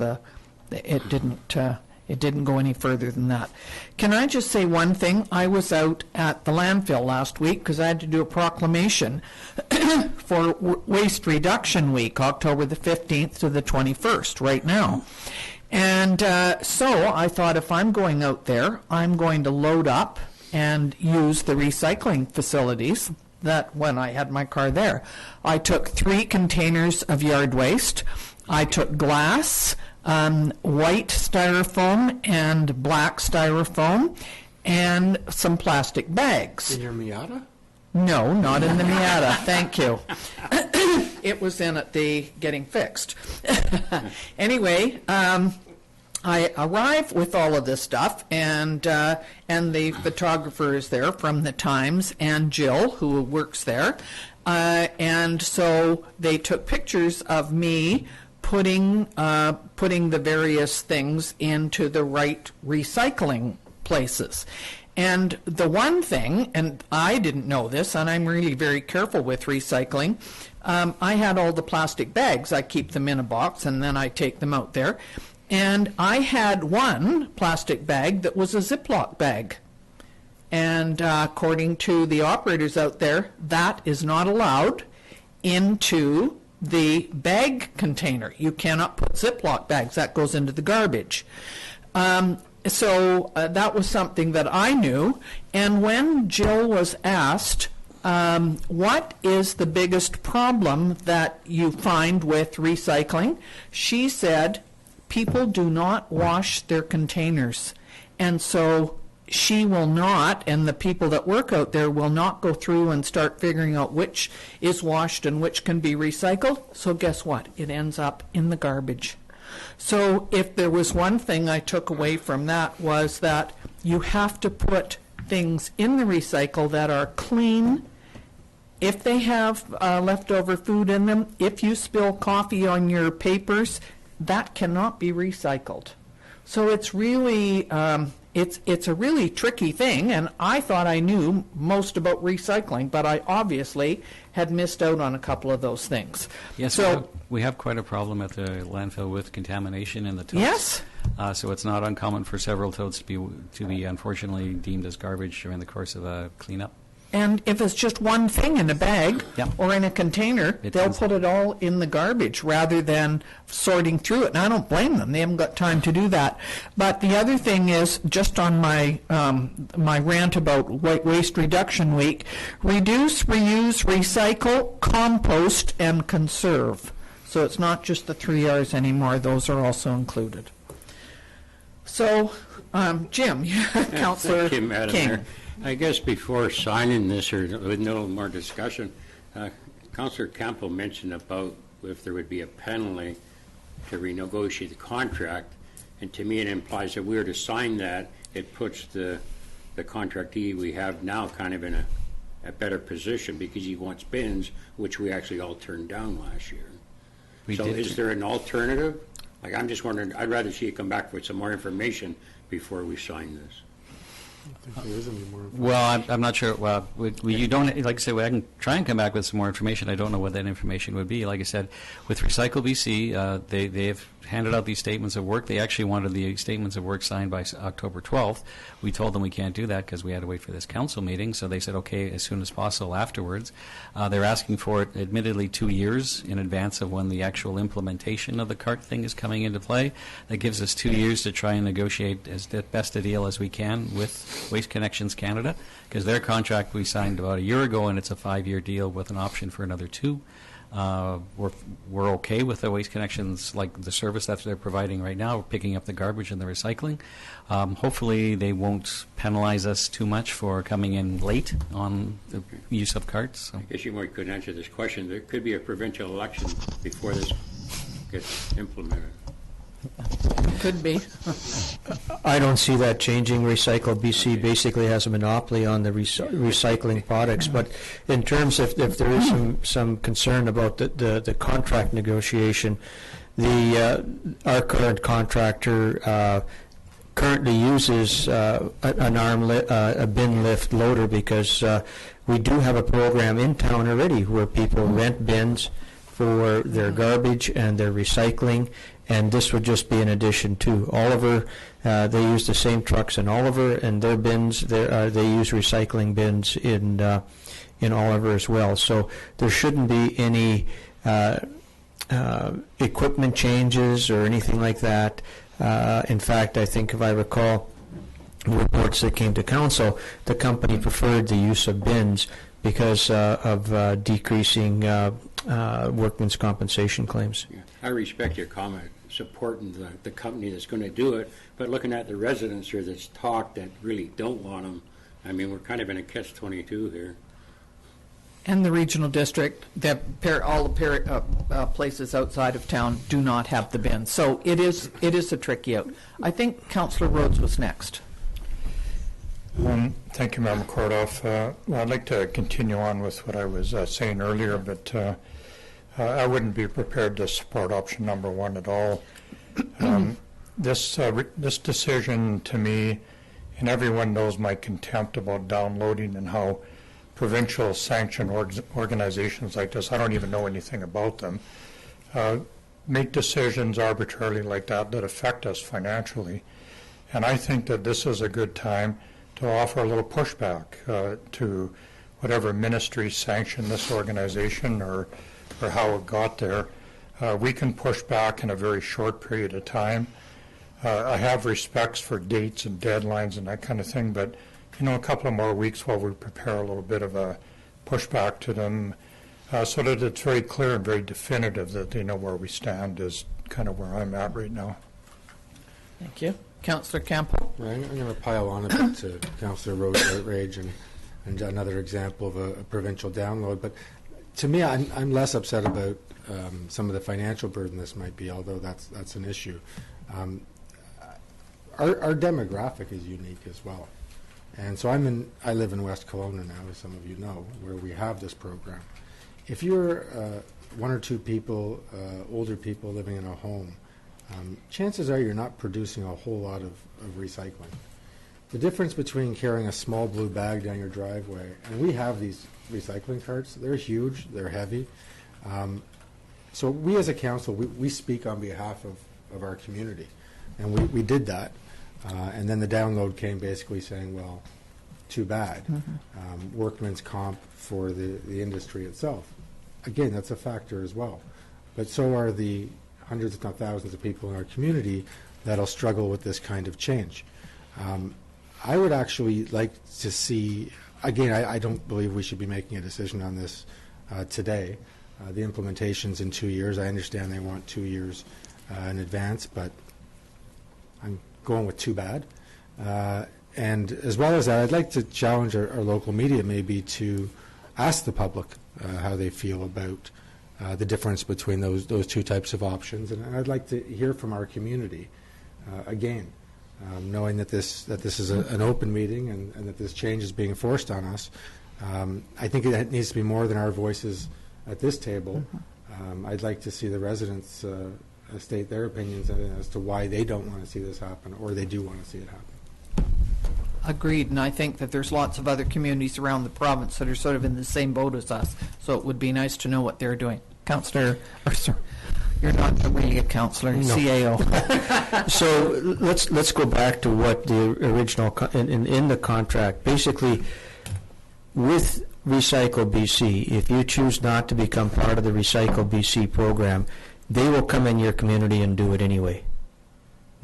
it didn't go any further than that. Can I just say one thing? I was out at the landfill last week because I had to do a proclamation for Waste Reduction Week, October the 15th to the 21st, right now. And so I thought if I'm going out there, I'm going to load up and use the recycling facilities that when I had my car there. I took 3 containers of yard waste. I took glass, white styrofoam and black styrofoam, and some plastic bags. In your Miata? No, not in the Miata. Thank you. It was in at the getting fixed. Anyway, I arrive with all of this stuff, and the photographer is there from the Times, and Jill, who works there, and so they took pictures of me putting the various things into the right recycling places. And the one thing, and I didn't know this, and I'm really very careful with recycling, I had all the plastic bags. I keep them in a box, and then I take them out there. And I had one plastic bag that was a Ziploc bag. And according to the operators out there, that is not allowed into the bag container. You cannot put Ziploc bags. That goes into the garbage. So that was something that I knew. And when Jill was asked, what is the biggest problem that you find with recycling, she said, people do not wash their containers. And so she will not, and the people that work out there will not go through and start figuring out which is washed and which can be recycled. So guess what? It ends up in the garbage. So if there was one thing I took away from that was that you have to put things in the recycle that are clean. If they have leftover food in them, if you spill coffee on your papers, that cannot be recycled. So it's really, it's a really tricky thing, and I thought I knew most about recycling, but I obviously had missed out on a couple of those things. Yes, so we have quite a problem at the landfill with contamination in the totes. Yes. So it's not uncommon for several totes to be unfortunately deemed as garbage during the course of a cleanup. And if it's just one thing in a bag Yeah. or in a container, It they'll tends- put it all in the garbage rather than sorting through it. And I don't blame them. They haven't got time to do that. But the other thing is, just on my my rant about Waste Reduction Week, reduce, reuse, recycle, compost, and conserve. So it's not just the 3 R's anymore. Those are also included. So, Jim, Councillor Thank you, Madam King. Mayor. I guess before signing this, or with no more discussion, Councillor Campbell mentioned about if there would be a penalty to renegotiate the contract, and to me it implies that we were to sign that, it puts the contractee we have now kind of in a better position, because he wants bins, which we actually all turned down last year. So is there an alternative? Like, I'm just wondering, I'd rather see you come back with some more information before we sign this. I think there is any more. Well, I'm not sure. Well, you don't, like I said, I can try and come back with some more information. I don't know what that information would be. Like I said, with Recycle BC, they've handed out these statements of work. They actually wanted the statements of work signed by October 12th. We told them we can't do that because we had to wait for this council meeting. So they said, okay, as soon as possible afterwards. They're asking for it, admittedly, 2 years in advance of when the actual implementation of the CART thing is coming into play. That gives us 2 years to try and negotiate as best a deal as we can with Waste Connections Canada, because their contract we signed about a year ago, and it's a 5-year deal with an option for another 2. We're okay with the Waste Connections, like the service that they're providing right now, picking up the garbage and the recycling. Hopefully they won't penalize us too much for coming in late on the use of carts. So. I guess you might could answer this question. There could be a provincial election before this gets implemented. Could be. I don't see that changing. Recycle BC basically has a monopoly on the recycling products. But in terms of if there is some concern about the contract negotiation, our current contractor currently uses a bin lift loader, because we do have a program in town already where people rent bins for their garbage and their recycling, and this would just be an addition to Oliver. They use the same trucks in Oliver, and their bins, they use recycling bins in Oliver as well. So there shouldn't be any equipment changes or anything like that. In fact, I think if I recall reports that came to council, the company preferred the use of bins because of decreasing workman's compensation claims. Yeah. I respect your comment, supporting the company that's going to do it, but looking at the residents here that's talked that really don't want them, I mean, we're kind of in a catch-22 here. And the regional district, all the places outside of town do not have the bins. So it is a tricky out. I think Councillor Rhodes was next. Thank you, Madam Kordoff. Well, I'd like to continue on with what I was saying earlier, but I wouldn't be prepared to support option number 1 at all. This decision, to me, and everyone knows my contempt about downloading and how provincial sanctioned organizations like this, I don't even know anything about them, make decisions arbitrarily like that affect us financially. And I think that this is a good time to offer a little pushback to whatever ministry sanctioned this organization or how it got there. We can push back in a very short period of time. I have respects for dates and deadlines and that kind of thing, but a couple of more weeks while we prepare a little bit of a pushback to them so that it's very clear and very definitive that they know where we stand is kind of where I'm at right now. Thank you. Councillor Campbell. I'm going to pile on a bit to Councillor Rhodes' outrage and another example of a provincial download. But to me, I'm less upset about some of the financial burden this might be, although that's an issue. Our demographic is unique as well. And so I live in West Kelowna now, as some of you know, where we have this program. If you're 1 or 2 people, older people living in a home, chances are you're not producing a whole lot of recycling. The difference between carrying a small blue bag down your driveway, and we have these recycling carts, they're huge, they're heavy. So we as a council, we speak on behalf of our community. And we did that. And then the download came basically saying, well, too bad. Workman's comp for the industry itself. Again, that's a factor as well. But so are the hundreds, if not thousands, of people in our community that'll struggle with this kind of change. I would actually like to see, again, I don't believe we should be making a decision on this today. The implementation's in 2 years. I understand they want 2 years in advance, but I'm going with too bad. And as well as that, I'd like to challenge our local media maybe to ask the public how they feel about the difference between those two types of options. And I'd like to hear from our community again. Knowing that this is an open meeting and that this change is being forced on us, I think it needs to be more than our voices at this table. I'd like to see the residents state their opinions as to why they don't want to see this happen, or they do want to see it happen. Agreed, and I think that there's lots of other communities around the province that are sort of in the same boat as us, so it would be nice to know what they're doing. Councillor, or sir, you're not really a councillor, No. CAO. So let's go back to what the original in the contract. Basically, with Recycle BC, if you choose not to become part of the Recycle BC program, they will come in your community and do it anyway.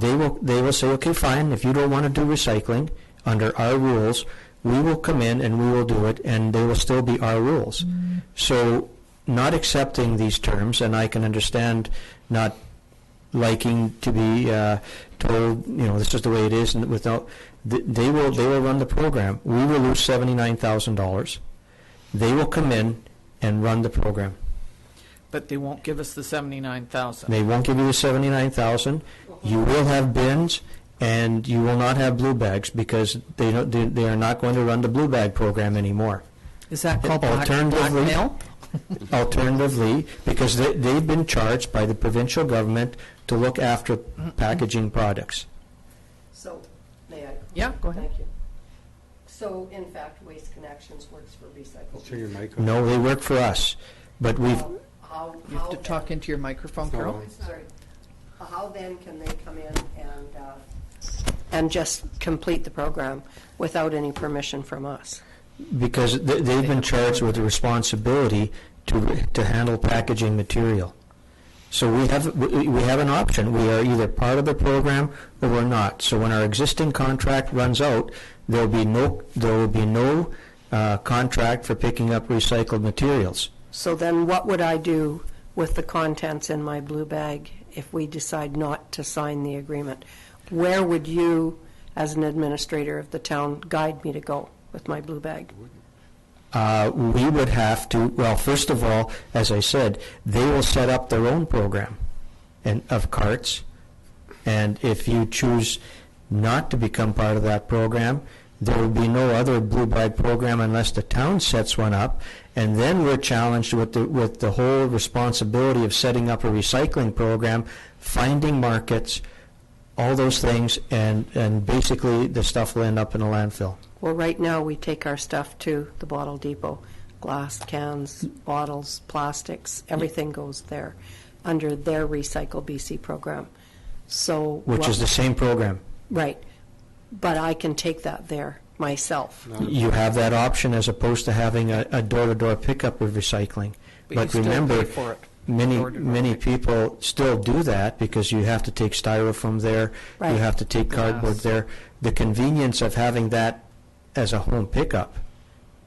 They will say, okay, fine, if you don't want to do recycling under our rules, we will come in and we will do it, and they will still be our rules. So not accepting these terms, and I can understand not liking to be told, this is the way it is, and without, they will run the program. We will lose $79,000. They will come in and run the program. But they won't give us the $79,000. They won't give you the $79,000. You will have bins, and you will not have blue bags because they are not going to run the blue bag program anymore. Is that called Alternatively- blackmail? Alternatively, because they've been charged by the provincial government to look after packaging products. So, may I? Yeah, go ahead. Thank you. So, in fact, Waste Connections works for Recycle. Turn your mic on. No, they work for us, but we've. You have to talk into your microphone, Carol. Sorry. How then can they come in and just complete the program without any permission from us? Because they've been charged with the responsibility to handle packaging material. So we have an option. We are either part of the program or we're not. So when our existing contract runs out, there will be no contract for picking up recycled materials. So then what would I do with the contents in my blue bag if we decide not to sign the agreement? Where would you, as an administrator of the town, guide me to go with my blue bag? We would have to, well, first of all, as I said, they will set up their own program of carts, and if you choose not to become part of that program, there will be no other blue bag program unless the town sets one up, and then we're challenged with the whole responsibility of setting up a recycling program, finding markets, all those things, and basically the stuff will end up in a landfill. Well, right now, we take our stuff to the bottle depot. Glass, cans, bottles, plastics, everything goes there under their Recycle BC program. So, Which is the same program. Right. But I can take that there myself. You have that option as opposed to having a door-to-door pickup of recycling. But you still remember, pay for it. many people still do that because you have to take styrofoam there, Right. you have to take cardboard Glass. there. The convenience of having that as a home pickup.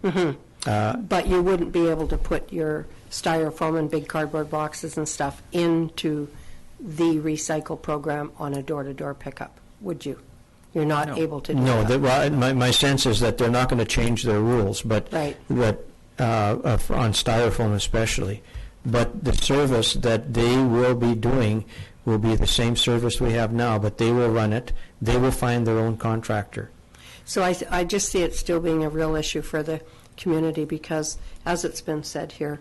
But you wouldn't be able to put your styrofoam and big cardboard boxes and stuff into the recycle program on a door-to-door pickup, would you? You're not No. able to do No, that. my sense is that they're not going to change their rules, but Right. on styrofoam especially. But the service that they will be doing will be the same service we have now, but they will run it. They will find their own contractor. So I just see it still being a real issue for the community because, as it's been said here,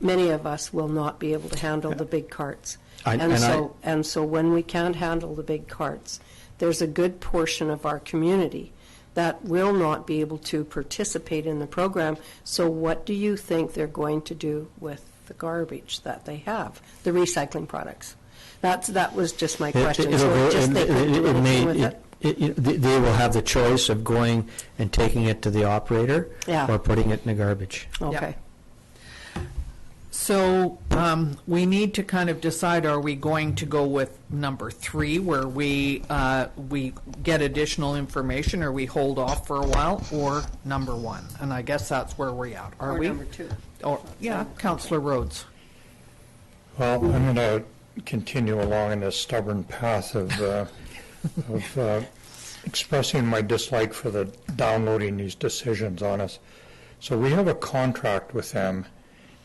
many of us will not be able to handle the big carts. And so when we can't handle the big carts, there's a good portion of our community that will not be able to participate in the program. So what do you think they're going to do with the garbage that they have, the recycling products? That was just my question. So just they couldn't do anything with it? they will have the choice of going and taking it to the operator Yeah. or putting it in the garbage. Okay. So we need to kind of decide, are we going to go with number 3, where we get additional information, or we hold off for a while, or number 1? And I guess that's where we're at. Are Or we? number 2. Or, yeah, Councillor Rhodes. Well, I'm going to continue along in this stubborn path of expressing my dislike for the downloading these decisions on us. So we have a contract with them,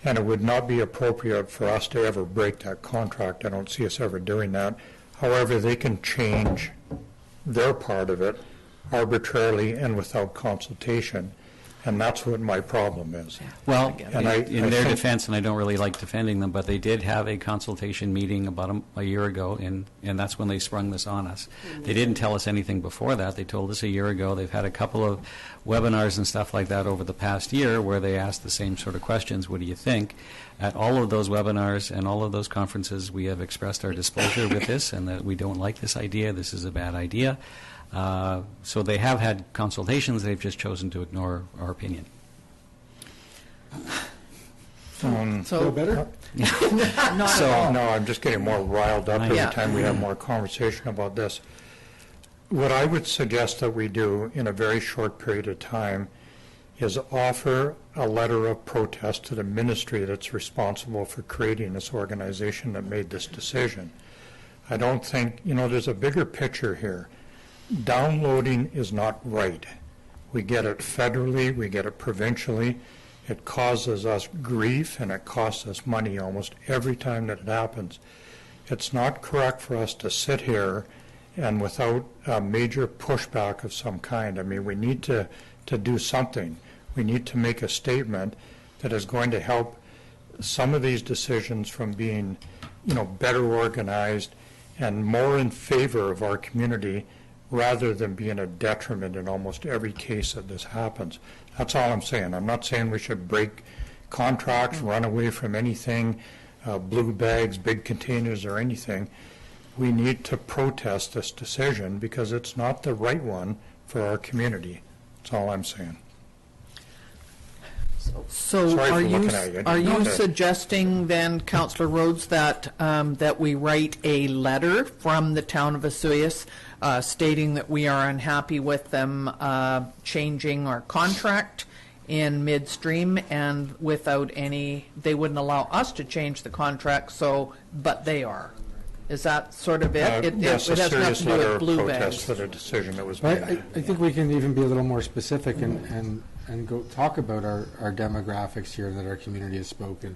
and it would not be appropriate for us to ever break that contract. I don't see us ever doing that. However, they can change their part of it arbitrarily and without consultation, and that's what my problem is. Well, And in their think- defense, and I don't really like defending them, but they did have a consultation meeting about a year ago, and that's when they sprung this on us. They didn't tell us anything before that. They told us a year ago. They've had a couple of webinars and stuff like that over the past year where they asked the same sort of questions. What do you think? At all of those webinars and all of those conferences, we have expressed our displeasure with this and that we don't like this idea. This is a bad idea. So they have had consultations. They've just chosen to ignore our opinion. So better? not So- at all. No, I'm just getting more riled up every Yeah. time we have more conversation about this. What I would suggest that we do in a very short period of time is offer a letter of protest to the ministry that's responsible for creating this organization that made this decision. I don't think, there's a bigger picture here. Downloading is not right. We get it federally, we get it provincially. It causes us grief and it costs us money almost every time that it happens. It's not correct for us to sit here and without a major pushback of some kind. I mean, we need to do something. We need to make a statement that is going to help some of these decisions from being, better organized and more in favor of our community rather than being a detriment in almost every case that this happens. That's all I'm saying. I'm not saying we should break contracts, run away from anything, blue bags, big containers, or anything. We need to protest this decision because it's not the right one for our community. That's all I'm saying. So Sorry are for you looking at you. are you Okay. suggesting then, Councillor Rhodes, that that we write a letter from the town of Vesuvius stating that we are unhappy with them changing our contract in midstream and without any, they wouldn't allow us to change the contract, but they are. Is that sort of it? Yes, a has serious nothing to do letter with of blue protest bags. for the decision that was But made. I think we can even be a little more specific and go talk about our demographics here that our community has spoken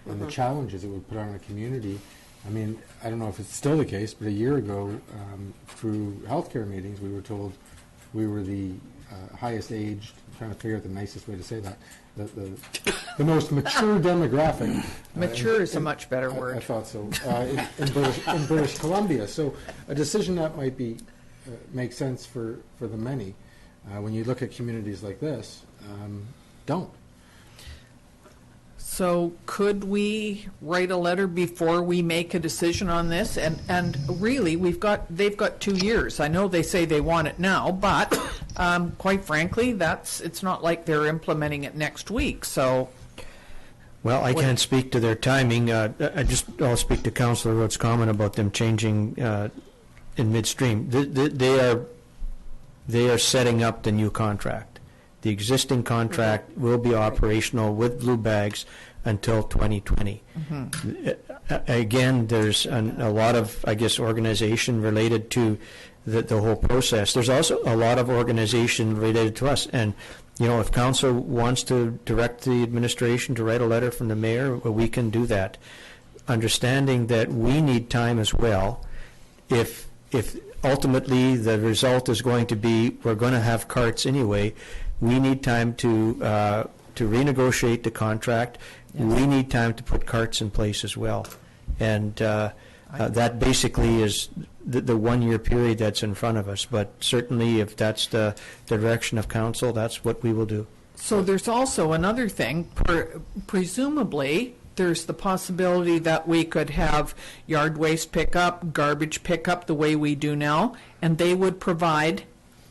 and the challenges it would put on a community. I mean, I don't know if it's still the case, but a year ago, through healthcare meetings, we were told we were the highest aged, I'm trying to figure out the nicest way to say that, the most mature demographic. Mature is a much better I word. thought so. In British Columbia. So a decision that might be make sense for the many, when you look at communities like this, don't. So could we write a letter before we make a decision on this? And really, they've got 2 years. I know they say they want it now, but quite frankly, it's not like they're implementing it next week. So Well, I can't speak to their timing. I'll speak to Councillor Rhodes' comment about them changing in midstream. They are setting up the new contract. The existing contract will be operational with blue bags until 2020. Again, there's a lot of, I guess, organization related to the whole process. There's also a lot of organization related to us. And, if council wants to direct the administration to write a letter from the mayor, we can do that. Understanding that we need time as well. If ultimately the result is going to be we're going to have carts anyway, we need time to renegotiate the contract. We need time to put carts in place as well. And that basically is the 1 year period that's in front of us. But certainly if that's the direction of council, that's what we will do. there's also another thing. Presumably, there's the possibility that we could have yard waste pickup, garbage pickup the way we do now, and they would provide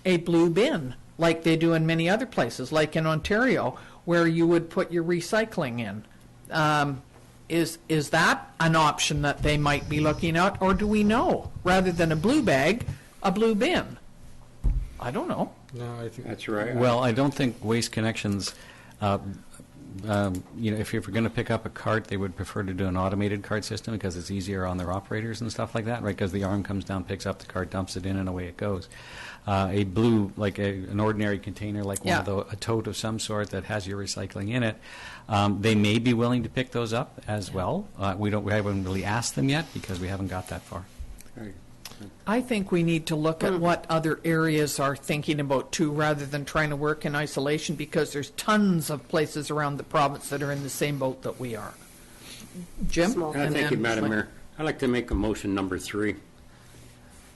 a blue bin like they do in many other places, like in Ontario, where you would put your recycling in. Is that an option that they might be looking at, or do we know, rather than a blue bag, a blue bin? I don't know. No, I think That's right. Well, I don't think Waste Connections, if you're going to pick up a cart, they would prefer to do an automated cart system because it's easier on their operators and stuff like that, right? Because the arm comes down, picks up the cart, dumps it in, and away it goes. A blue, like an ordinary container, like a tote of some sort that has your recycling in it, they may be willing to pick those up as well. We haven't really asked them yet because we haven't got that far. Right. I think we need to look at what other areas are thinking about too, rather than trying to work in isolation, because there's tons of places around the province that are in the same boat that we are. Jim? Thank you, Madam Mayor. I'd like to make a motion number 3.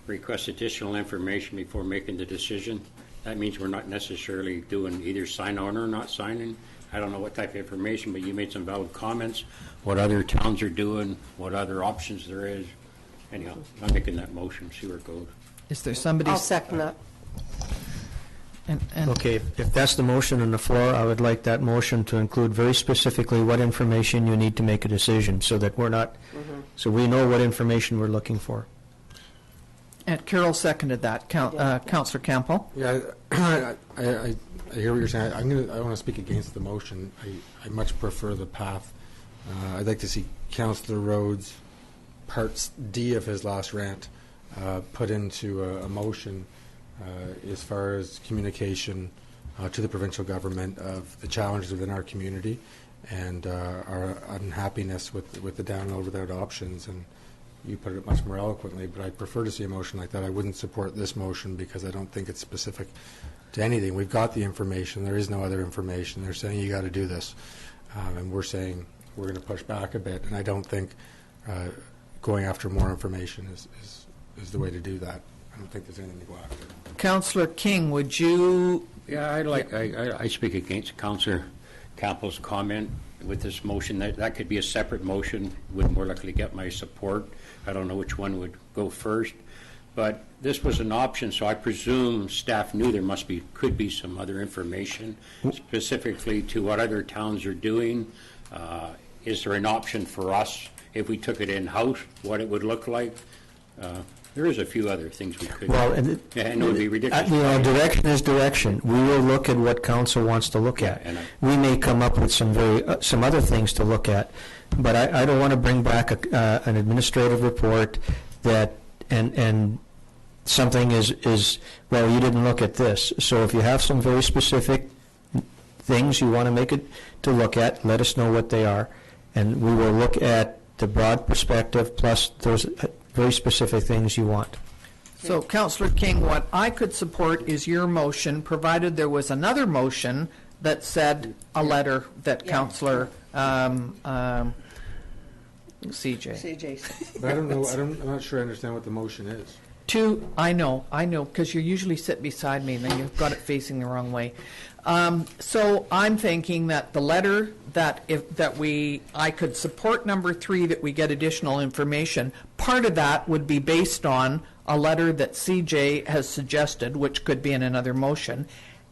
Request additional information before making the decision. That means we're not necessarily doing either sign on or not signing. I don't know what type of information, but you made some valid comments, what other towns are doing, what other options there is. Anyhow, I'm making that motion, see where it goes. Is there somebody? I'll second that. Okay, if that's the motion on the floor, I would like that motion to include very specifically what information you need to make a decision, so that we're not, so we know what information we're looking for. And Carol seconded that. Councillor Campbell? Yeah, I hear what you're saying. I want to speak against the motion. I much prefer the path. I'd like to see Councillor Rhodes' Parts D of his last rant put into a motion as far as communication to the provincial government of the challenges within our community and our unhappiness with the download without options. And you put it much more eloquently, but I'd prefer to see a motion like that. I wouldn't support this motion because I don't think it's specific to anything. We've got the information. There is no other information. They're saying you got to do this, and we're saying we're going to push back a bit. And I don't think going after more information is the way to do that. I don't think there's anything to go after. Councillor King, would you? Yeah, I speak against Councillor Campbell's comment with this motion. That could be a separate motion, would more likely get my support. I don't know which one would go first, but this was an option, so I presume staff knew there could be some other information specifically to what other towns are doing. Is there an option for us if we took it in-house, what it would look like? There is a few other things we could do. Well, and it would be ridiculous. Direction is direction. We will look at what council wants to look at. We may come up with some other things to look at, but I don't want to bring back an administrative report that and something is well, you didn't look at this. So if you have some very specific things you want to make it to look at, let us know what they are, and we will look at the broad perspective plus those very specific things you want. So, Councillor King, what I could support is your motion, provided there was another motion that said a letter that Councillor CJ. But I don't know. I'm not sure I understand what the motion is. I know, because you usually sit beside me and then you've got it facing the wrong way. So I'm thinking that the letter I could support number 3, that we get additional information. Part of that would be based on a letter that CJ has suggested, which could be in another motion,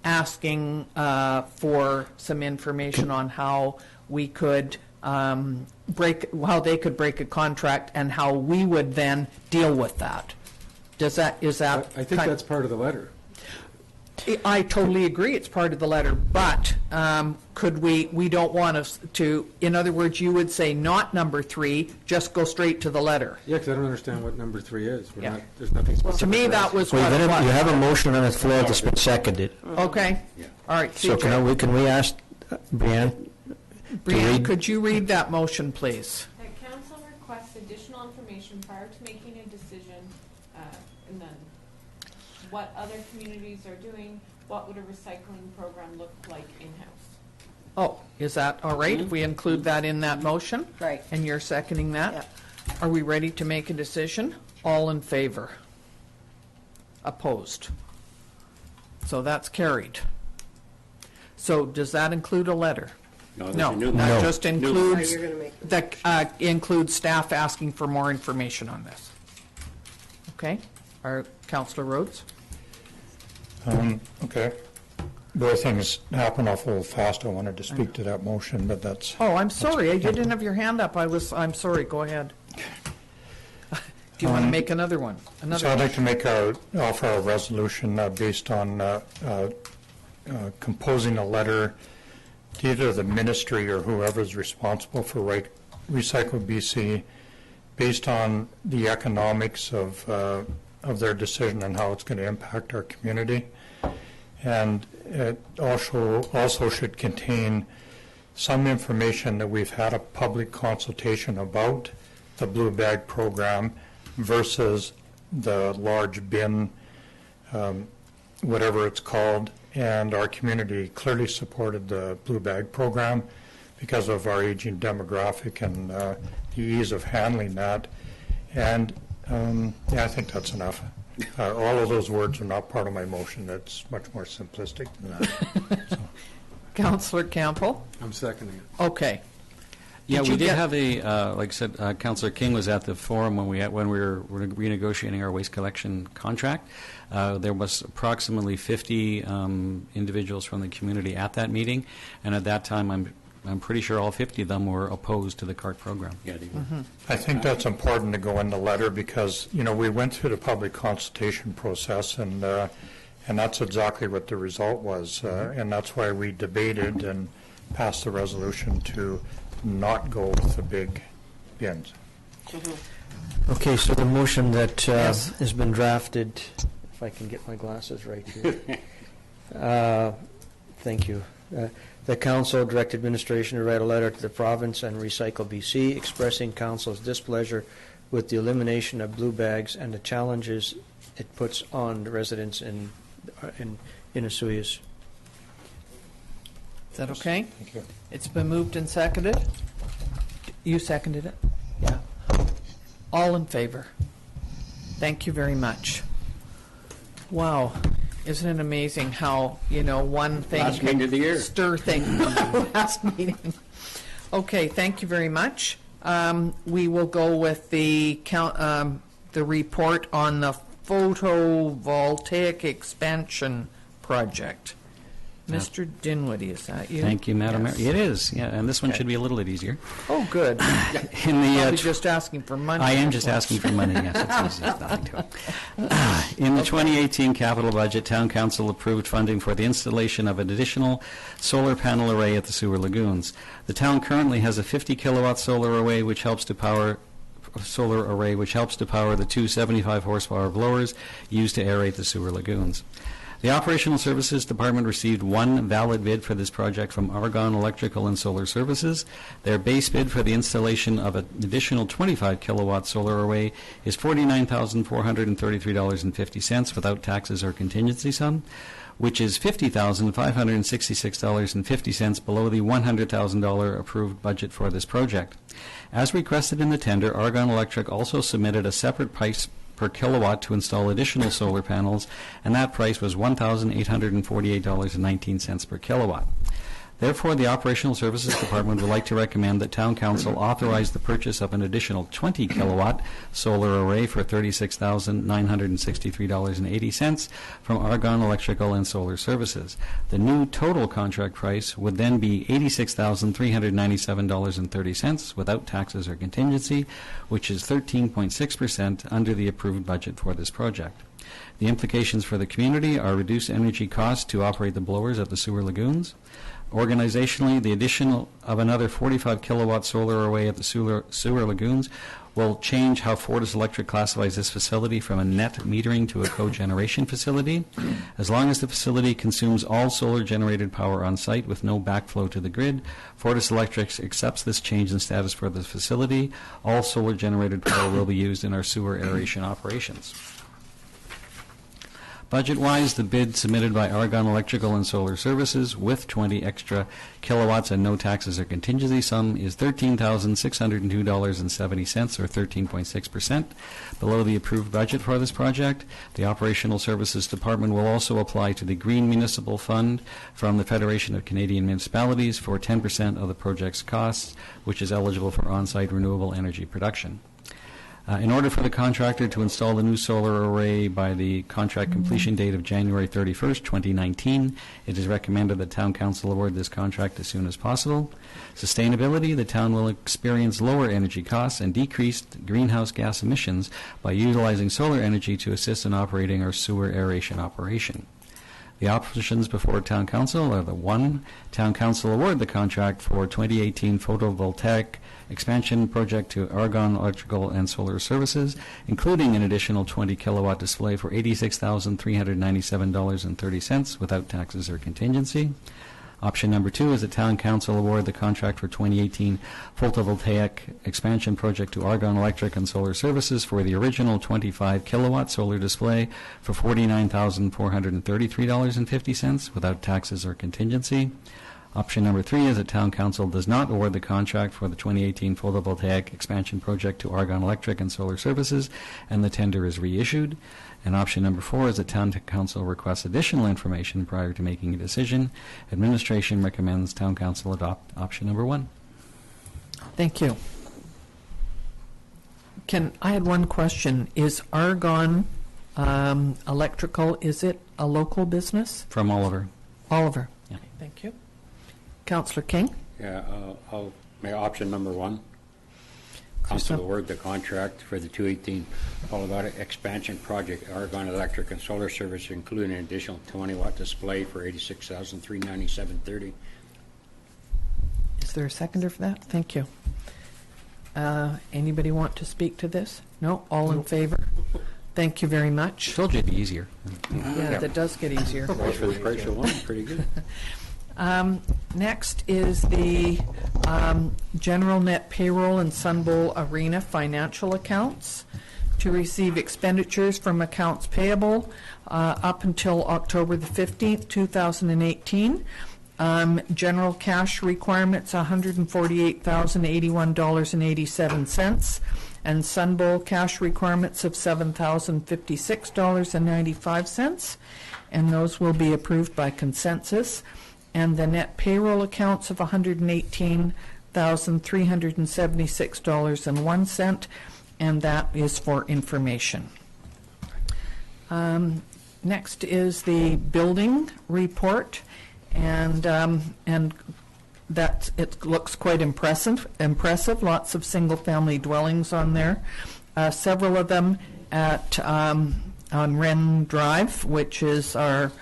asking for some information on how we could how they could break a contract and how we would then deal with that. Is that? I think that's part of the letter. I totally agree it's part of the letter, but could we don't want us to, in other words, you would say not number 3, just go straight to the letter. Yeah, because I don't understand what number 3 is. There's nothing specific. To me, that was Well, what it was. you have a motion on the floor that's been seconded. Okay. All right, So CJ. can we ask Brianne? Brianne, could you read that motion, please? That council requests additional information prior to making a decision, and then what other communities are doing, what would a recycling program look like in-house? Oh, is that all right if we include that in that motion? Right. And you're seconding that? Yeah. Are we ready to make a decision? All in favor? Opposed? So that's carried. So does that include a letter? there's No, a new that one. just Oh, includes, you're going to make that includes staff asking for more information on this. Okay? Our Councillor Rhodes? Okay. Boy, things happen awful fast. I wanted to speak to that motion, but that's... Oh, I'm sorry, you didn't have your hand up. I'm sorry, go ahead. Do you want to make another one? So I'd like to offer a resolution based on composing a letter to either the ministry or whoever is responsible for Recycle BC based on the economics of their decision and how it's going to impact our community. And it also should contain some information that we've had a public consultation about the Blue Bag program versus the large bin, whatever it's called, and our community clearly supported the Blue Bag program because of our aging demographic and the ease of handling that. And I think that's enough. All of those words are not part of my motion. It's much more simplistic than that. So. Councillor Campbell? I'm seconding it. Okay. Yeah, Did we you did get- have a, like I said, Councillor King was at the forum when we were renegotiating our waste collection contract. There was approximately 50 individuals from the community at that meeting, and at that time, I'm pretty sure all 50 of them were opposed to the CART program. Yeah, they were. I think that's important to go in the letter because, we went through the public consultation process and that's exactly what the result was. And that's why we debated and passed the resolution to not go with the big bins. Okay, so the motion that Yes. has been drafted, if I can get my glasses right here. Thank you. The council direct administration to write a letter to the province and Recycle BC expressing council's displeasure with the elimination of blue bags and the challenges it puts on the residents in Innisuyas. Is that okay? Thank you. It's been moved and seconded. You seconded it? Yeah. All in favor? Thank you very much. Wow. Isn't it amazing how, one thing Last meeting of the year. stir things? Last meeting. Okay, thank you very much. We will go with the report on the photovoltaic expansion project. Mr. Dinwiddie, is that you? Thank you, Madam Yes. Mayor. It is, yeah, and this one Okay. should be a little bit easier. Oh, good. In the Probably just asking for money. I am just asking for money, yes, it's easy, there's nothing to it. In the 2018 capital budget, Town Council approved funding for the installation of an additional solar panel array at the sewer lagoons. The town currently has a 50-kilowatt solar array which helps to power the two 75-horsepower blowers used to aerate the sewer lagoons. The Operational Services Department received one valid bid for this project from Argonne Electrical and Solar Services. Their base bid for the installation of an additional 25-kilowatt solar array is $49,433.50 without taxes or contingency sum, which is $50,566.50 below the $100,000 approved budget for this project. As requested in the tender, Argonne Electric also submitted a separate price per kilowatt to install additional solar panels, and that price was $1,848.19 per kilowatt. Therefore, the Operational Services Department would like to recommend that Town Council authorize the purchase of an additional 20-kilowatt solar array for $36,963.80 from Argonne Electrical and Solar Services. The new total contract price would then be $86,397.30 without taxes or contingency, which is 13.6% under the approved budget for this project. The implications for the community are reduced energy costs to operate the blowers at the sewer lagoons. Organizationally, the addition of another 45-kilowatt solar array at the sewer lagoons will change how Fortis Electric classifies this facility from a net metering to a cogeneration facility. As long as the facility consumes all solar-generated power on site with no backflow to the grid, Fortis Electric accepts this change in status for the facility. All solar-generated power will be used in our sewer aeration operations. Budget-wise, the bid submitted by Argonne Electrical and Solar Services with 20 extra kilowatts and no taxes or contingency sum is $13,602.70, or 13.6%, below the approved budget for this project. The Operational Services Department will also apply to the Green Municipal Fund from the Federation of Canadian Municipalities for 10% of the project's costs, which is eligible for on-site renewable energy production. In order for the contractor to install the new solar array by the contract completion date of January 31st, 2019, it is recommended that Town Council award this contract as soon as possible. Sustainability, the town will experience lower energy costs and decreased greenhouse gas emissions by utilizing solar energy to assist in operating our sewer aeration operation. The options before Town Council are the 1, Town Council award the contract for 2018 photovoltaic expansion project to Argonne Electrical and Solar Services, including an additional 20 kilowatt display for $86,397.30 without taxes or contingency. Option number 2 is that Town Council award the contract for 2018 photovoltaic expansion project to Argonne Electric and Solar Services for the original 25 kilowatt solar display for $49,433.50 without taxes or contingency. Option number 3 is that Town Council does not award the contract for the 2018 photovoltaic expansion project to Argonne Electric and Solar Services, and the tender is reissued. And option number 4 is that Town Council requests additional information prior to making a decision. Administration recommends Town Council adopt option number 1. Thank you. I had one question. Is Argonne Electrical, is it a local business? From Oliver. Oliver. Yeah. Thank you. Councillor King? Yeah, I'll make option number 1. Council award the contract for the 2018 photovoltaic expansion project, Argonne Electric and Solar Service, including an additional 20-watt display for $86,397.30. Is there a seconder for that? Thank you. Anybody want to speak to this? No? All in favor? Thank you very much. Told you it'd be easier. Yeah, that does get easier. Price for the price of one, pretty good. Next is the general net payroll and Sun Bowl Arena financial accounts to receive expenditures from accounts payable up until October the 15th, 2018. General cash requirements, $148,081.87, and Sun Bowl cash requirements of $7,056.95, and those will be approved by consensus. And the net payroll accounts of $118,376.01, and that is for information. Next is the building report, and that it looks quite impressive. Lots of single-family dwellings on there. Several of them at on Wren Drive, which is our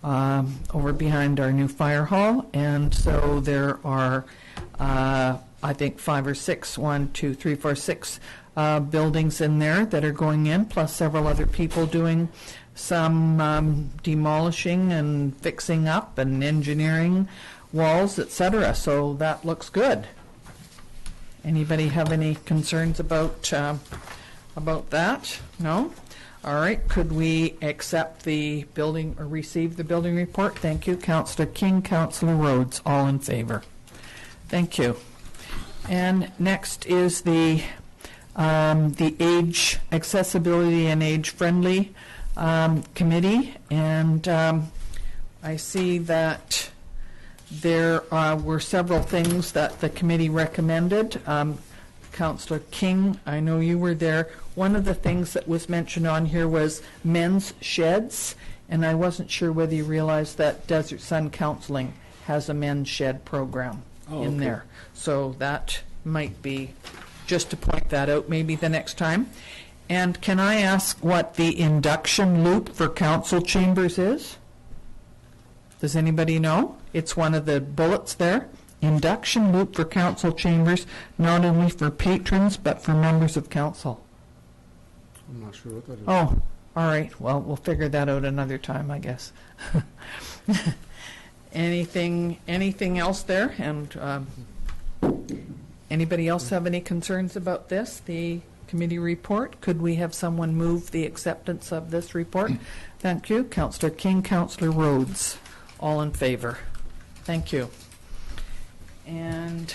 over behind our new fire hall, and so there are I think 5 or 6, 1, 2, 3, 4, 6 buildings in there that are going in, plus several other people doing some demolishing and fixing up and engineering walls, etc. So that looks good. Anybody have any concerns about that? No? All right. Could we accept the building or receive the building report? Thank you. Councillor King, Councillor Rhodes, all in favor. Thank you. And next is the age accessibility and age friendly committee, and I see that there were several things that the committee recommended. Councillor King, I know you were there. One of the things that was mentioned on here was men's sheds, and I wasn't sure whether you realized that Desert Sun Counseling has a men's shed program in there. So that might be, just to point that out maybe the next time. And can I ask what the induction loop for council chambers is? Does anybody know? It's one of the bullets there. Induction loop for council chambers, not only for patrons, but for members of council. I'm not sure what that is. Oh, all right. Well, we'll figure that out another time, I guess. Anything else there? And anybody else have any concerns about this? The committee report. Could we have someone move the acceptance of this report? Thank you. Councillor King, Councillor Rhodes. All in favor? Thank you. And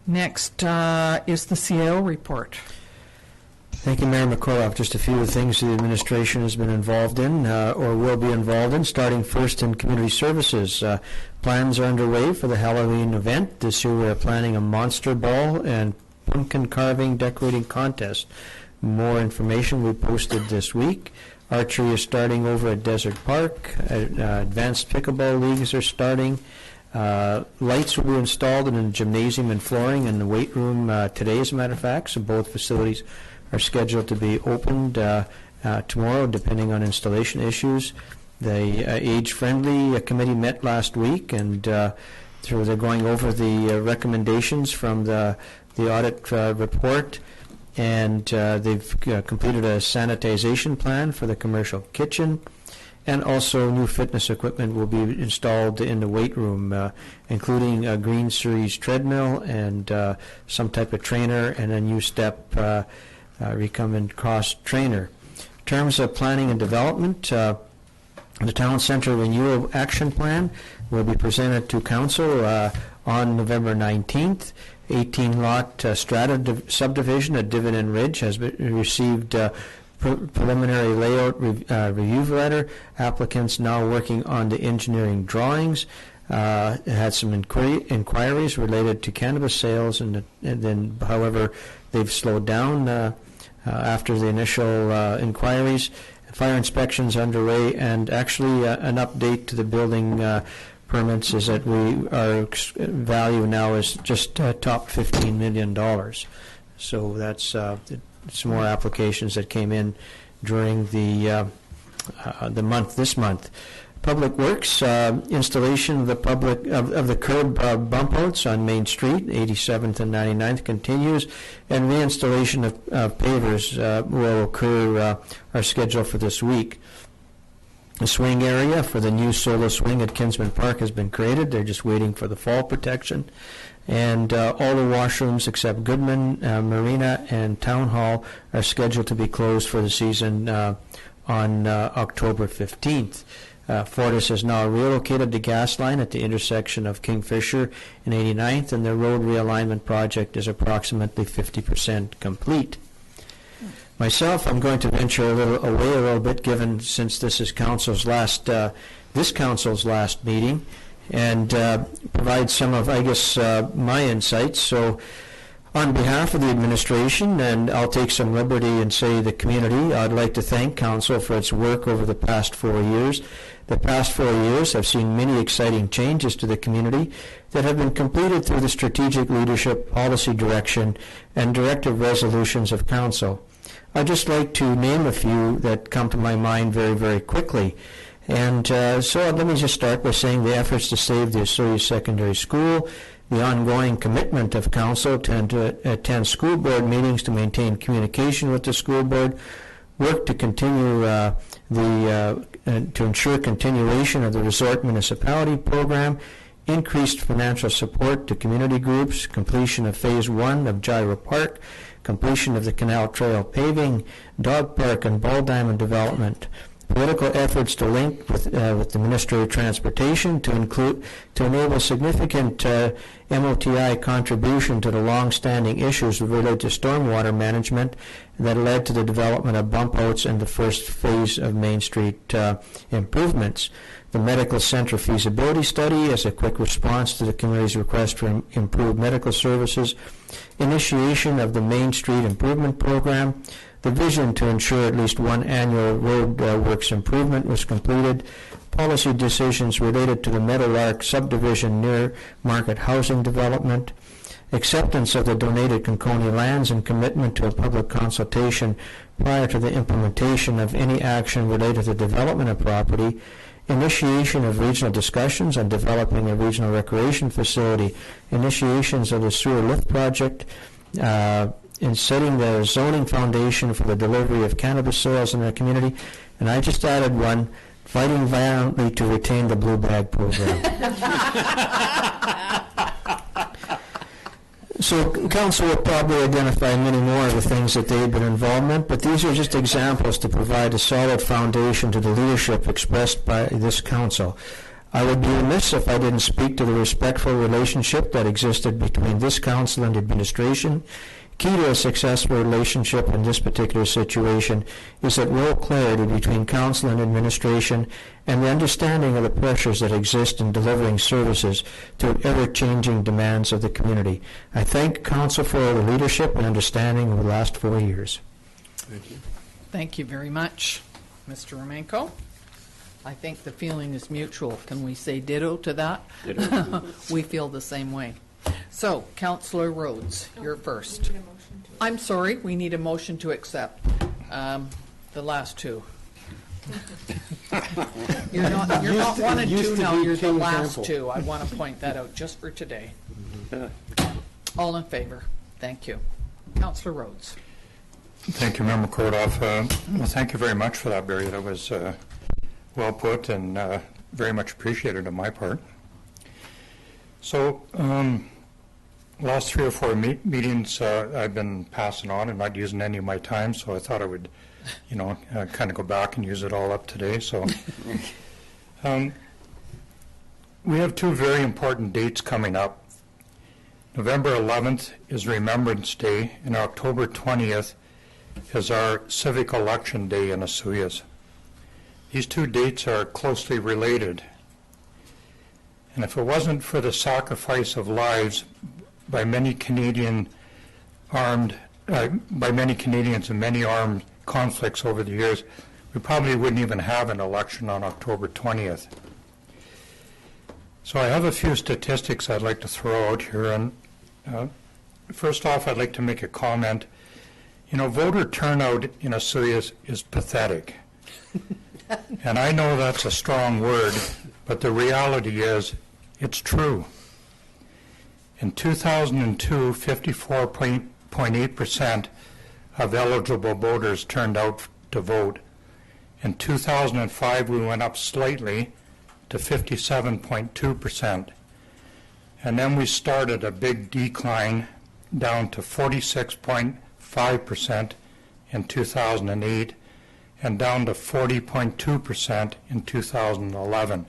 next is the CAO report. Thank you, Mayor McCullough. Just a few of the things the administration has been involved in or will be involved in, starting first in community services. Plans are underway for the Halloween event. This year we are planning a monster ball and pumpkin carving decorating contest. More information we posted this week. Archery is starting over at Desert Park. Advanced pickleball leagues are starting. Lights will be installed in the gymnasium and flooring and the weight room today, as a matter of fact, so both facilities are scheduled to be opened tomorrow, depending on installation issues. The age-friendly committee met last week, and they're going over the recommendations from the audit report, and they've completed a sanitization plan for the commercial kitchen, and also new fitness equipment will be installed in the weight room, including a Green Series treadmill and some type of trainer and a new step recumbent cross trainer. In terms of planning and development, the Town Centre Renewal Action Plan will be presented to Council on November 19th. 18-lot strata subdivision at Dividend Ridge has received preliminary layout review letter. Applicants now working on the engineering drawings. Had some inquiries related to cannabis sales, and then, however, they've slowed down after the initial inquiries. Fire inspections underway, and actually an update to the building permits is that our value now is just top $15 million. So that's some more applications that came in during the month. This month, Public Works installation of the curb bump outs on Main Street, 87th and 99th continues, and reinstallation of pavers will occur. Are scheduled for this week. The swing area for the new solo swing at Kinsman Park has been created. They're just waiting for the fall protection. And all the washrooms except Goodman, Marina, and Town Hall are scheduled to be closed for the season on October 15th. Fortis has now relocated the gas line at the intersection of Kingfisher and 89th, and the road realignment project is approximately 50% complete. Myself, I'm going to venture away a little bit, given since this is council's last meeting, and provide some of, I guess, my insights. So, on behalf of the administration, and I'll take some liberty and say the community, I'd like to thank council for its work over the past 4 years. The past 4 years have seen many exciting changes to the community that have been completed through the strategic leadership, policy direction, and directive resolutions of council. I'd just like to name a few that come to my mind very, very quickly. And so let me just start by saying the efforts to save the Osoyoos Secondary School, the ongoing commitment of council to attend school board meetings to maintain communication with the school board, work to continue to ensure continuation of the resort municipality program, increased financial support to community groups, completion of Phase 1 of Gyra Park, completion of the Canal Trail paving, dog park and ball diamond development, political efforts to link with the Ministry of Transportation to enable significant MOTI contribution to the long-standing issues related to stormwater management that led to the development of bump outs and the first phase of Main Street improvements. The medical center feasibility study as a quick response to the community's request for improved medical services, initiation of the Main Street improvement program, the vision to ensure at least one annual road works improvement was completed, policy decisions related to the Meadowlark subdivision near market housing development, acceptance of the donated Conconi lands and commitment to a public consultation prior to the implementation of any action related to development of property, initiation of regional discussions on developing a regional recreation facility, initiations of the sewer lift project, in setting the zoning foundation for the delivery of cannabis sales in our community. And I just added one, fighting violently to retain the blue bag program. So council will probably identify many more of the things that they've been involved in, but these are just examples to provide a solid foundation to the leadership expressed by this council. I would be remiss if I didn't speak to the respectful relationship that existed between this council and administration. Key to a successful relationship in this particular situation is that role clarity between council and administration and the understanding of the pressures that exist in delivering services to ever-changing demands of the community. I thank council for the leadership and understanding over the last 4 years. Thank you. Thank you very much, Mr. Romanko. I think the feeling is mutual. Can we say ditto to that? Ditto. We feel the same way. So, Councillor Rhodes, you're first. I'm sorry, we need a motion to accept the last two. You're not one and two now, you're the last two. I want to point that out just for today. All in favor? Thank you. Councillor Rhodes. Thank you, Member Kordoff. Well, thank you very much for that, Barry. That was well put and very much appreciated on my part. So, last 3 or 4 meetings I've been passing on and not using any of my time, so I thought I would, kind of go back and use it all up today. So, we have 2 very important dates coming up. November 11th is Remembrance Day, and October 20th is our civic election day in Osoyoos. These 2 dates are closely related. And if it wasn't for the sacrifice of lives by many Canadians in many armed conflicts over the years, we probably wouldn't even have an election on October 20th. So I have a few statistics I'd like to throw out here. And first off, I'd like to make a comment. Voter turnout in Osoyoos is pathetic. And I know that's a strong word, but the reality is, it's true. In 2002, 54.8% of eligible voters turned out to vote. In 2005, we went up slightly to 57.2%. And then we started a big decline down to 46.5% in 2008 and down to 40.2% in 2011,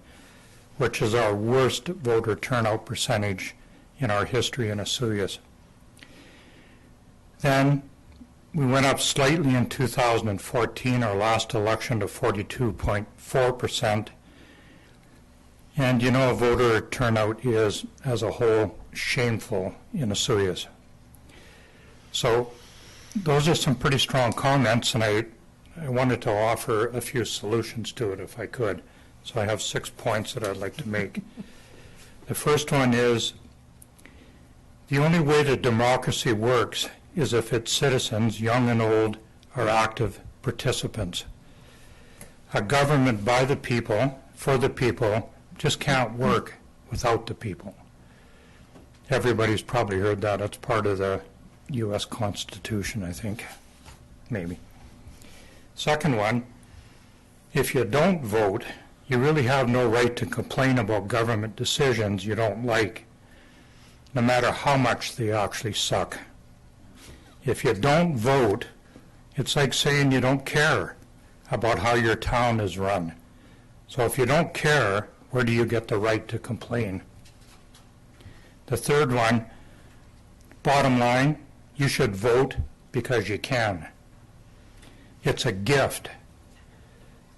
which is our worst voter turnout percentage in our history in Osoyoos. Then we went up slightly in 2014, our last election, to 42.4%. And voter turnout is, as a whole, shameful in Osoyoos. So those are some pretty strong comments, and I wanted to offer a few solutions to it if I could. So I have 6 points that I'd like to make. The first one is, the only way that democracy works is if its citizens, young and old, are active participants. A government by the people, for the people, just can't work without the people. Everybody's probably heard that. It's part of the U.S. Constitution, I think. Maybe. Second one, if you don't vote, you really have no right to complain about government decisions you don't like, no matter how much they actually suck. If you don't vote, it's like saying you don't care about how your town is run. So if you don't care, where do you get the right to complain? The third one, bottom line, you should vote because you can. It's a gift.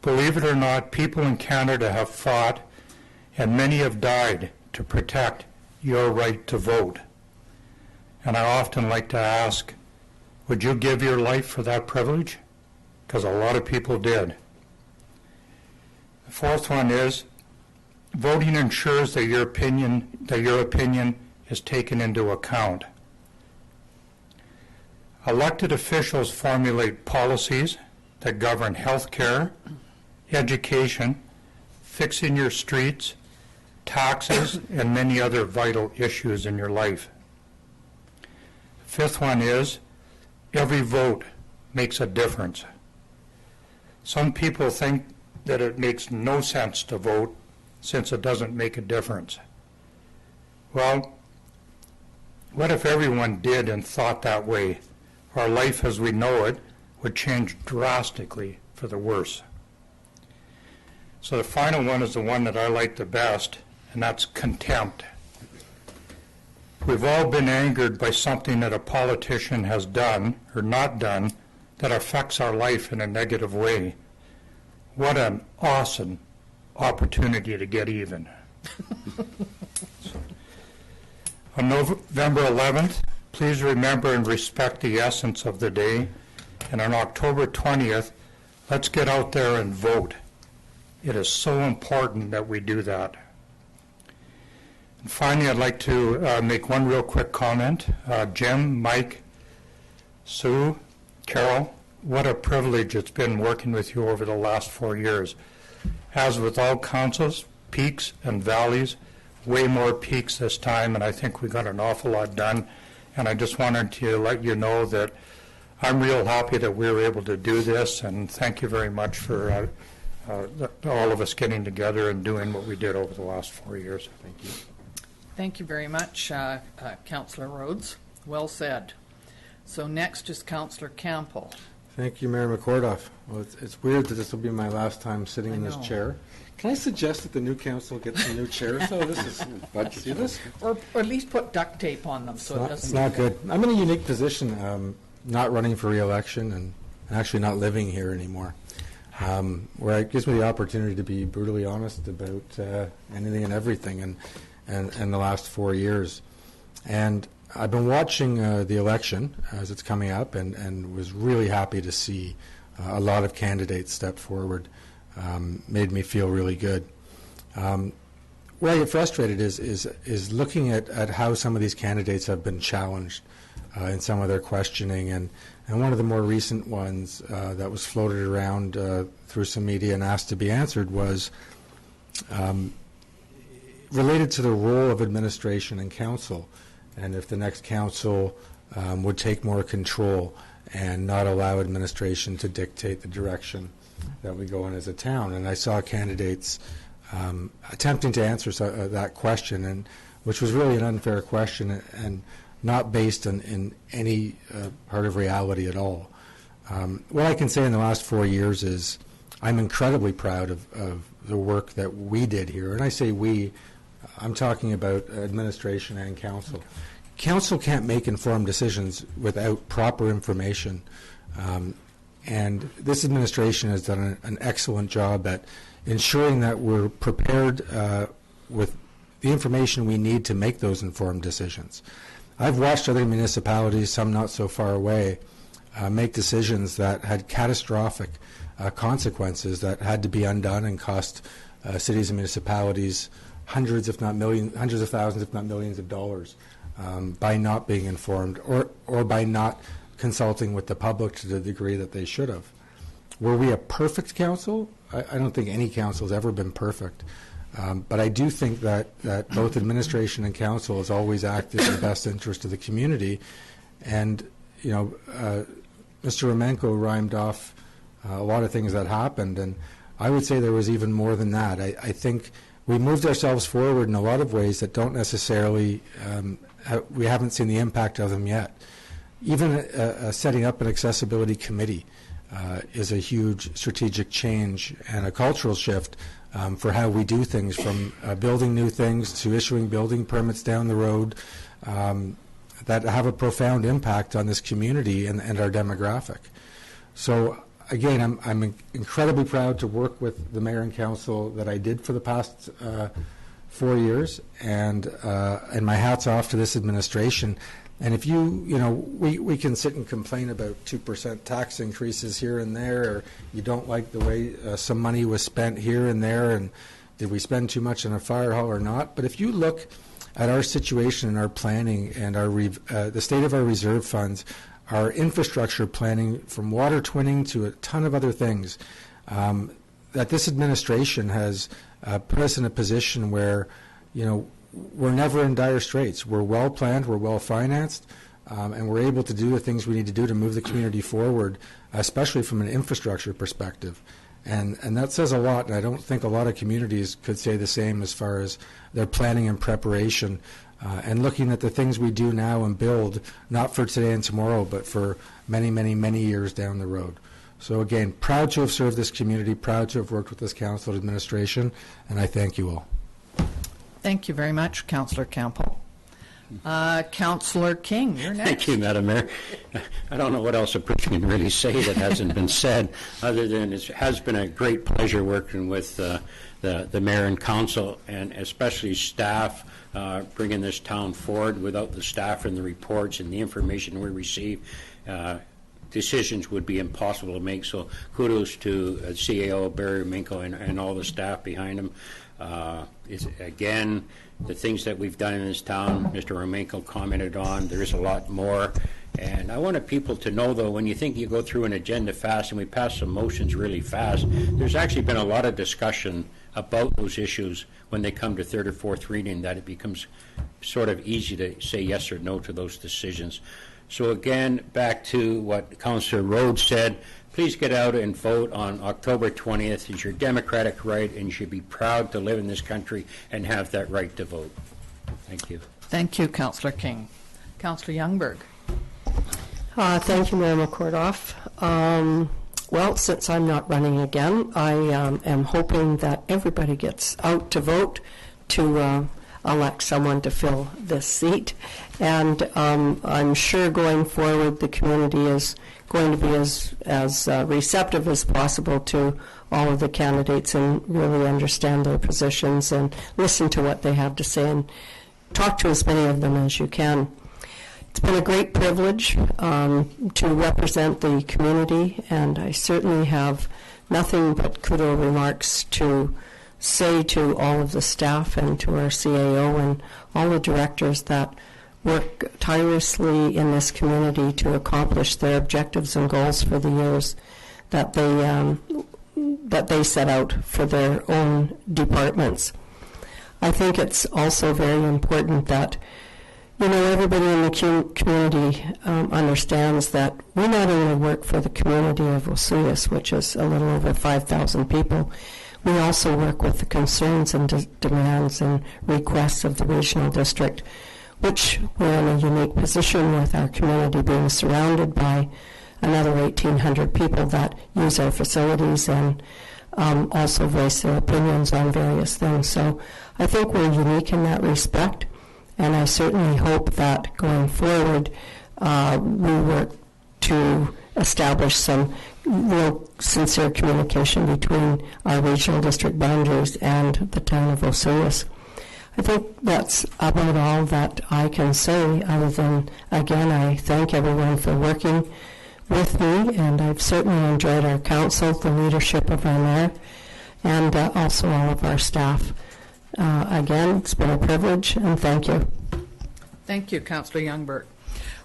Believe it or not, people in Canada have fought, and many have died to protect your right to vote. And I often like to ask, would you give your life for that privilege? Because a lot of people did. The fourth one is, voting ensures that your opinion is taken into account. Elected officials formulate policies that govern health care, education, fixing your streets, taxes, and many other vital issues in your life. The fifth one is, every vote makes a difference. Some people think that it makes no sense to vote since it doesn't make a difference. Well, What if everyone did and thought that way? Our life as we know it would change drastically for the worse. So the final one is the one that I like the best, and that's contempt. We've all been angered by something that a politician has done or not done that affects our life in a negative way. What an awesome opportunity to get even. On November 11th, please remember and respect the essence of the day. And on October 20th, let's get out there and vote. It is so important that we do that. And finally, I'd like to make one real quick comment. Jim, Mike, Sue, Carol, what a privilege it's been working with you over the last 4 years. As with all councils, peaks and valleys, way more peaks this time, and I think we got an awful lot done. And I just wanted to let you know that I'm real happy that we were able to do this, and thank you very much for all of us getting together and doing what we did over the last 4 years. Thank you. Thank you very much, Councillor Rhodes. Well said. So next is Councillor Campbell. Thank you, Mayor McCordoff. Well, it's weird that this will be my last time sitting in this chair. Can I suggest that the new council gets some new chairs? Oh, this is see this? Or at least put duct tape on them so it doesn't. It's not good. I'm in a unique position, not running for re-election and actually not living here anymore, where it gives me the opportunity to be brutally honest about anything and everything and the last 4 years. And I've been watching the election as it's coming up and was really happy to see a lot of candidates step forward. Made me feel really good. Where I get frustrated is looking at how some of these candidates have been challenged in some of their questioning, and one of the more recent ones that was floated around through some media and asked to be answered was related to the role of administration and council, and if the next council would take more control and not allow administration to dictate the direction that we go in as a town. And I saw candidates attempting to answer that question, and which was really an unfair question and not based in any part of reality at all. What I can say in the last 4 years is I'm incredibly proud of the work that we did here. And I say we, I'm talking about administration and council. Council can't make informed decisions without proper information. And this administration has done an excellent job at ensuring that we're prepared with the information we need to make those informed decisions. I've watched other municipalities, some not so far away, make decisions that had catastrophic consequences that had to be undone and cost cities and municipalities hundreds of thousands, if not millions of dollars by not being informed or by not consulting with the public to the degree that they should have. Were we a perfect council? I don't think any council has ever been perfect. But I do think that both administration and council has always acted in the best interest of the community. And, you know, Mr. Romanko rhymed off a lot of things that happened, and I would say there was even more than that. I think we moved ourselves forward in a lot of ways that don't necessarily, we haven't seen the impact of them yet. Even setting up an accessibility committee is a huge strategic change and a cultural shift for how we do things, from building new things to issuing building permits down the road that have a profound impact on this community and our demographic. So again, I'm incredibly proud to work with the mayor and council that I did for the past 4 years, and my hat's off to this administration. And if we can sit and complain about 2% tax increases here and there, or you don't like the way some money was spent here and there, and did we spend too much on a fire hall or not? But if you look at our situation and our planning and the state of our reserve funds, our infrastructure planning, from water twinning to a ton of other things, that this administration has put us in a position where, we're never in dire straits. We're well planned, we're well financed, and we're able to do the things we need to do to move the community forward, especially from an infrastructure perspective. And that says a lot, and I don't think a lot of communities could say the same as far as their planning and preparation and looking at the things we do now and build, not for today and tomorrow, but for many, many, many years down the road. So again, proud to have served this community, proud to have worked with this council and administration, and I thank you all. Thank you very much, Councillor Campbell. Councillor King, you're next. Thank you, Madam Mayor. I don't know what else a person can really say that hasn't been said, other than it has been a great pleasure working with the mayor and council, and especially staff, bringing this town forward. Without the staff and the reports and the information we receive, decisions would be impossible to make. So kudos to CAO Barry Minko and all the staff behind him. Again, the things that we've done in this town, Mr. Romenko commented on, there is a lot more. And I wanted people to know, though, when you think you go through an agenda fast and we pass some motions really fast, there's actually been a lot of discussion about those issues when they come to third or fourth reading, that it becomes sort of easy to say yes or no to those decisions. So again, back to what Councillor Rhodes said, please get out and vote on October 20th. It's your democratic right, and you should be proud to live in this country and have that right to vote. Thank you. Thank you, Councillor King. Councillor Youngberg. Thank you, Mayor McCordoff. Well, since I'm not running again, I am hoping that everybody gets out to vote to elect someone to fill this seat. And I'm sure going forward the community is going to be as receptive as possible to all of the candidates and really understand their positions and listen to what they have to say and talk to as many of them as you can. It's been a great privilege to represent the community, and I certainly have nothing but kudo remarks to say to all of the staff and to our CAO and all the directors that work tirelessly in this community to accomplish their objectives and goals for the years that they set out for their own departments. I think it's also very important that everybody in the community understands that we not only work for the community of Osoyoos, which is a little over 5,000 people, we also work with the concerns and demands and requests of the regional district, which we're in a unique position with our community being surrounded by another 1,800 people that use our facilities and also voice their opinions on various things. So I think we're unique in that respect, and I certainly hope that going forward we work to establish some real sincere communication between our regional district boundaries and the town of Osoyoos. I think that's about all that I can say, other than, again, I thank everyone for working with me, and I've certainly enjoyed our council, the leadership of our mayor, and also all of our staff. Again, it's been a privilege, and thank you. Thank you, Councillor Youngberg.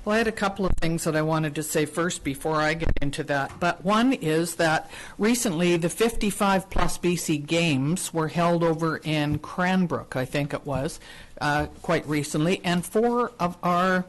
Well, I had a couple of things that I wanted to say first before I get into that. But one is that recently the 55 Plus BC Games were held over in Cranbrook, I think it was, quite recently, and 4 of our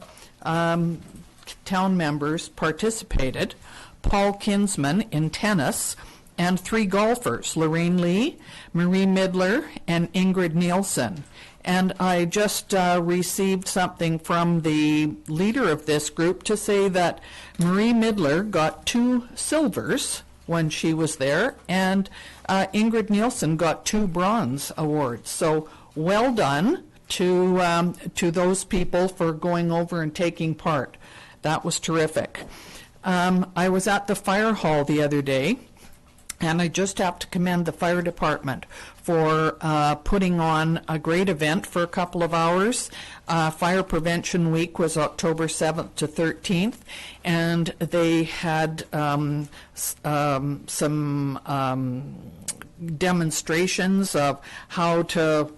town members participated. Paul Kinsman in tennis, and 3 golfers, Lorraine Lee, Marie Midler, and Ingrid Nielsen. And I just received something from the leader of this group to say that Marie Midler got 2 silvers when she was there, and Ingrid Nielsen got 2 bronze awards. So well done to those people for going over and taking part. That was terrific. I was at the fire hall the other day, and I just have to commend the fire department for putting on a great event for a couple of hours. Fire Prevention Week was October 7th to 13th, and they had some demonstrations of how to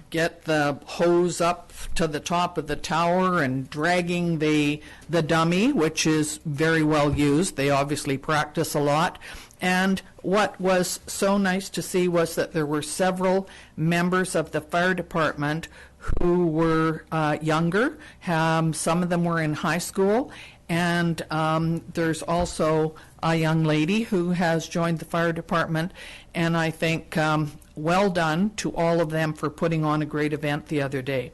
get the hose up to the top of the tower and dragging the dummy, which is very well used. They obviously practice a lot. And what was so nice to see was that there were several members of the fire department who were younger. Some of them were in high school, and there's also a young lady who has joined the fire department, and I think well done to all of them for putting on a great event the other day.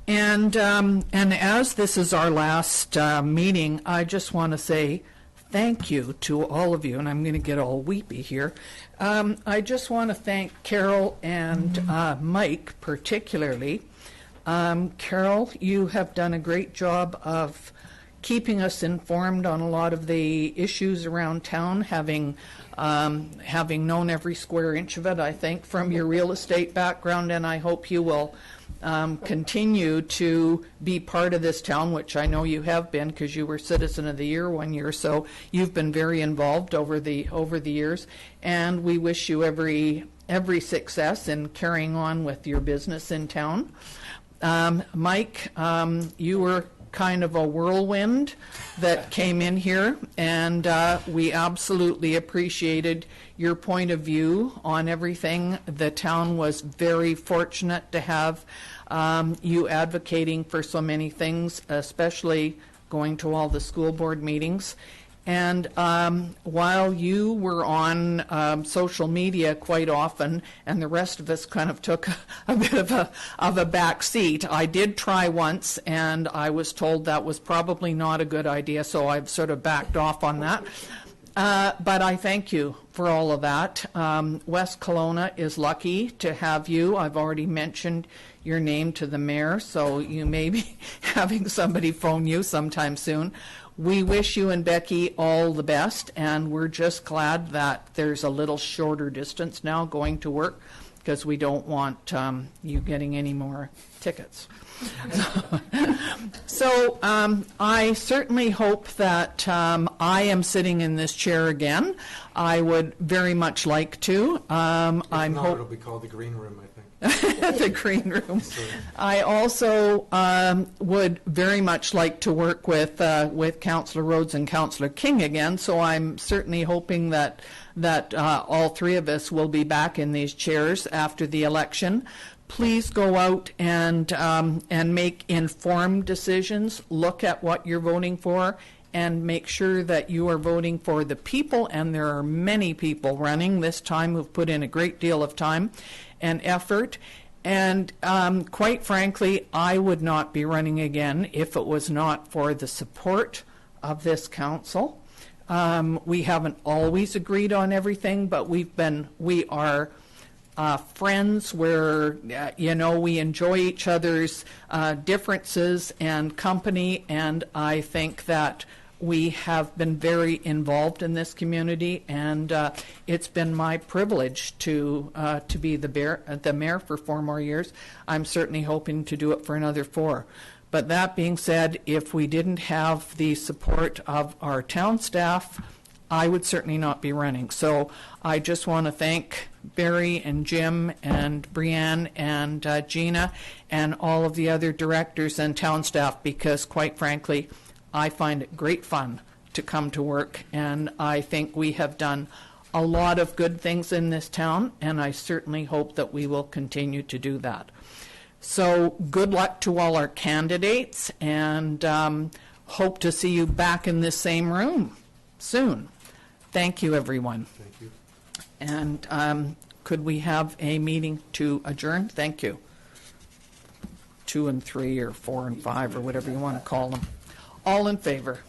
And as this is our last meeting, I just want to say thank you to all of you, and I'm going to get all weepy here. I just want to thank Carol and Mike particularly. Carol, you have done a great job of keeping us informed on a lot of the issues around town, having known every square inch of it, I think, from your real estate background, and I hope you will continue to be part of this town, which I know you have been because you were Citizen of the Year one year, so you've been very involved over the years, and we wish you every success in carrying on with your business in town. Mike, you were kind of a whirlwind that came in here, and we absolutely appreciated your point of view on everything. The town was very fortunate to have you advocating for so many things, especially going to all the school board meetings. And while you were on social media quite often, and the rest of us kind of took a bit of a back seat, I did try once, and I was told that was probably not a good idea, so I've sort of backed off on that. But I thank you for all of that. West Kelowna is lucky to have you. I've already mentioned your name to the mayor, so you may be having somebody phone you sometime soon. We wish you and Becky all the best, and we're just glad that there's a little shorter distance now going to work, because we don't want you getting any more tickets. So I certainly hope that I am sitting in this chair again. I would very much like to. It'll be called the Green Room, I think. The Green Room. I also would very much like to work with Councillor Rhodes and Councillor King again, so I'm certainly hoping that all three of us will be back in these chairs after the election. Please go out and make informed decisions. Look at what you're voting for, and make sure that you are voting for the people, and there are many people running this time who've put in a great deal of time and effort. And quite frankly, I would not be running again if it was not for the support of this council. We haven't always agreed on everything, but we are friends where, we enjoy each other's differences and company, and I think that we have been very involved in this community, and it's been my privilege to be the mayor for 4 more years. I'm certainly hoping to do it for another 4. But that being said, if we didn't have the support of our town staff, I would certainly not be running. So I just want to thank Barry and Jim and Brianne and Gina and all of the other directors and town staff, because quite frankly, I find it great fun to come to work, and I think we have done a lot of good things in this town, and I certainly hope that we will continue to do that. So good luck to all our candidates, and hope to see you back in this same room soon. Thank you, everyone. Thank you. And could we have a meeting to adjourn? Thank you. 2 and 3 or 4 and 5 or whatever you want to call them. All in favor?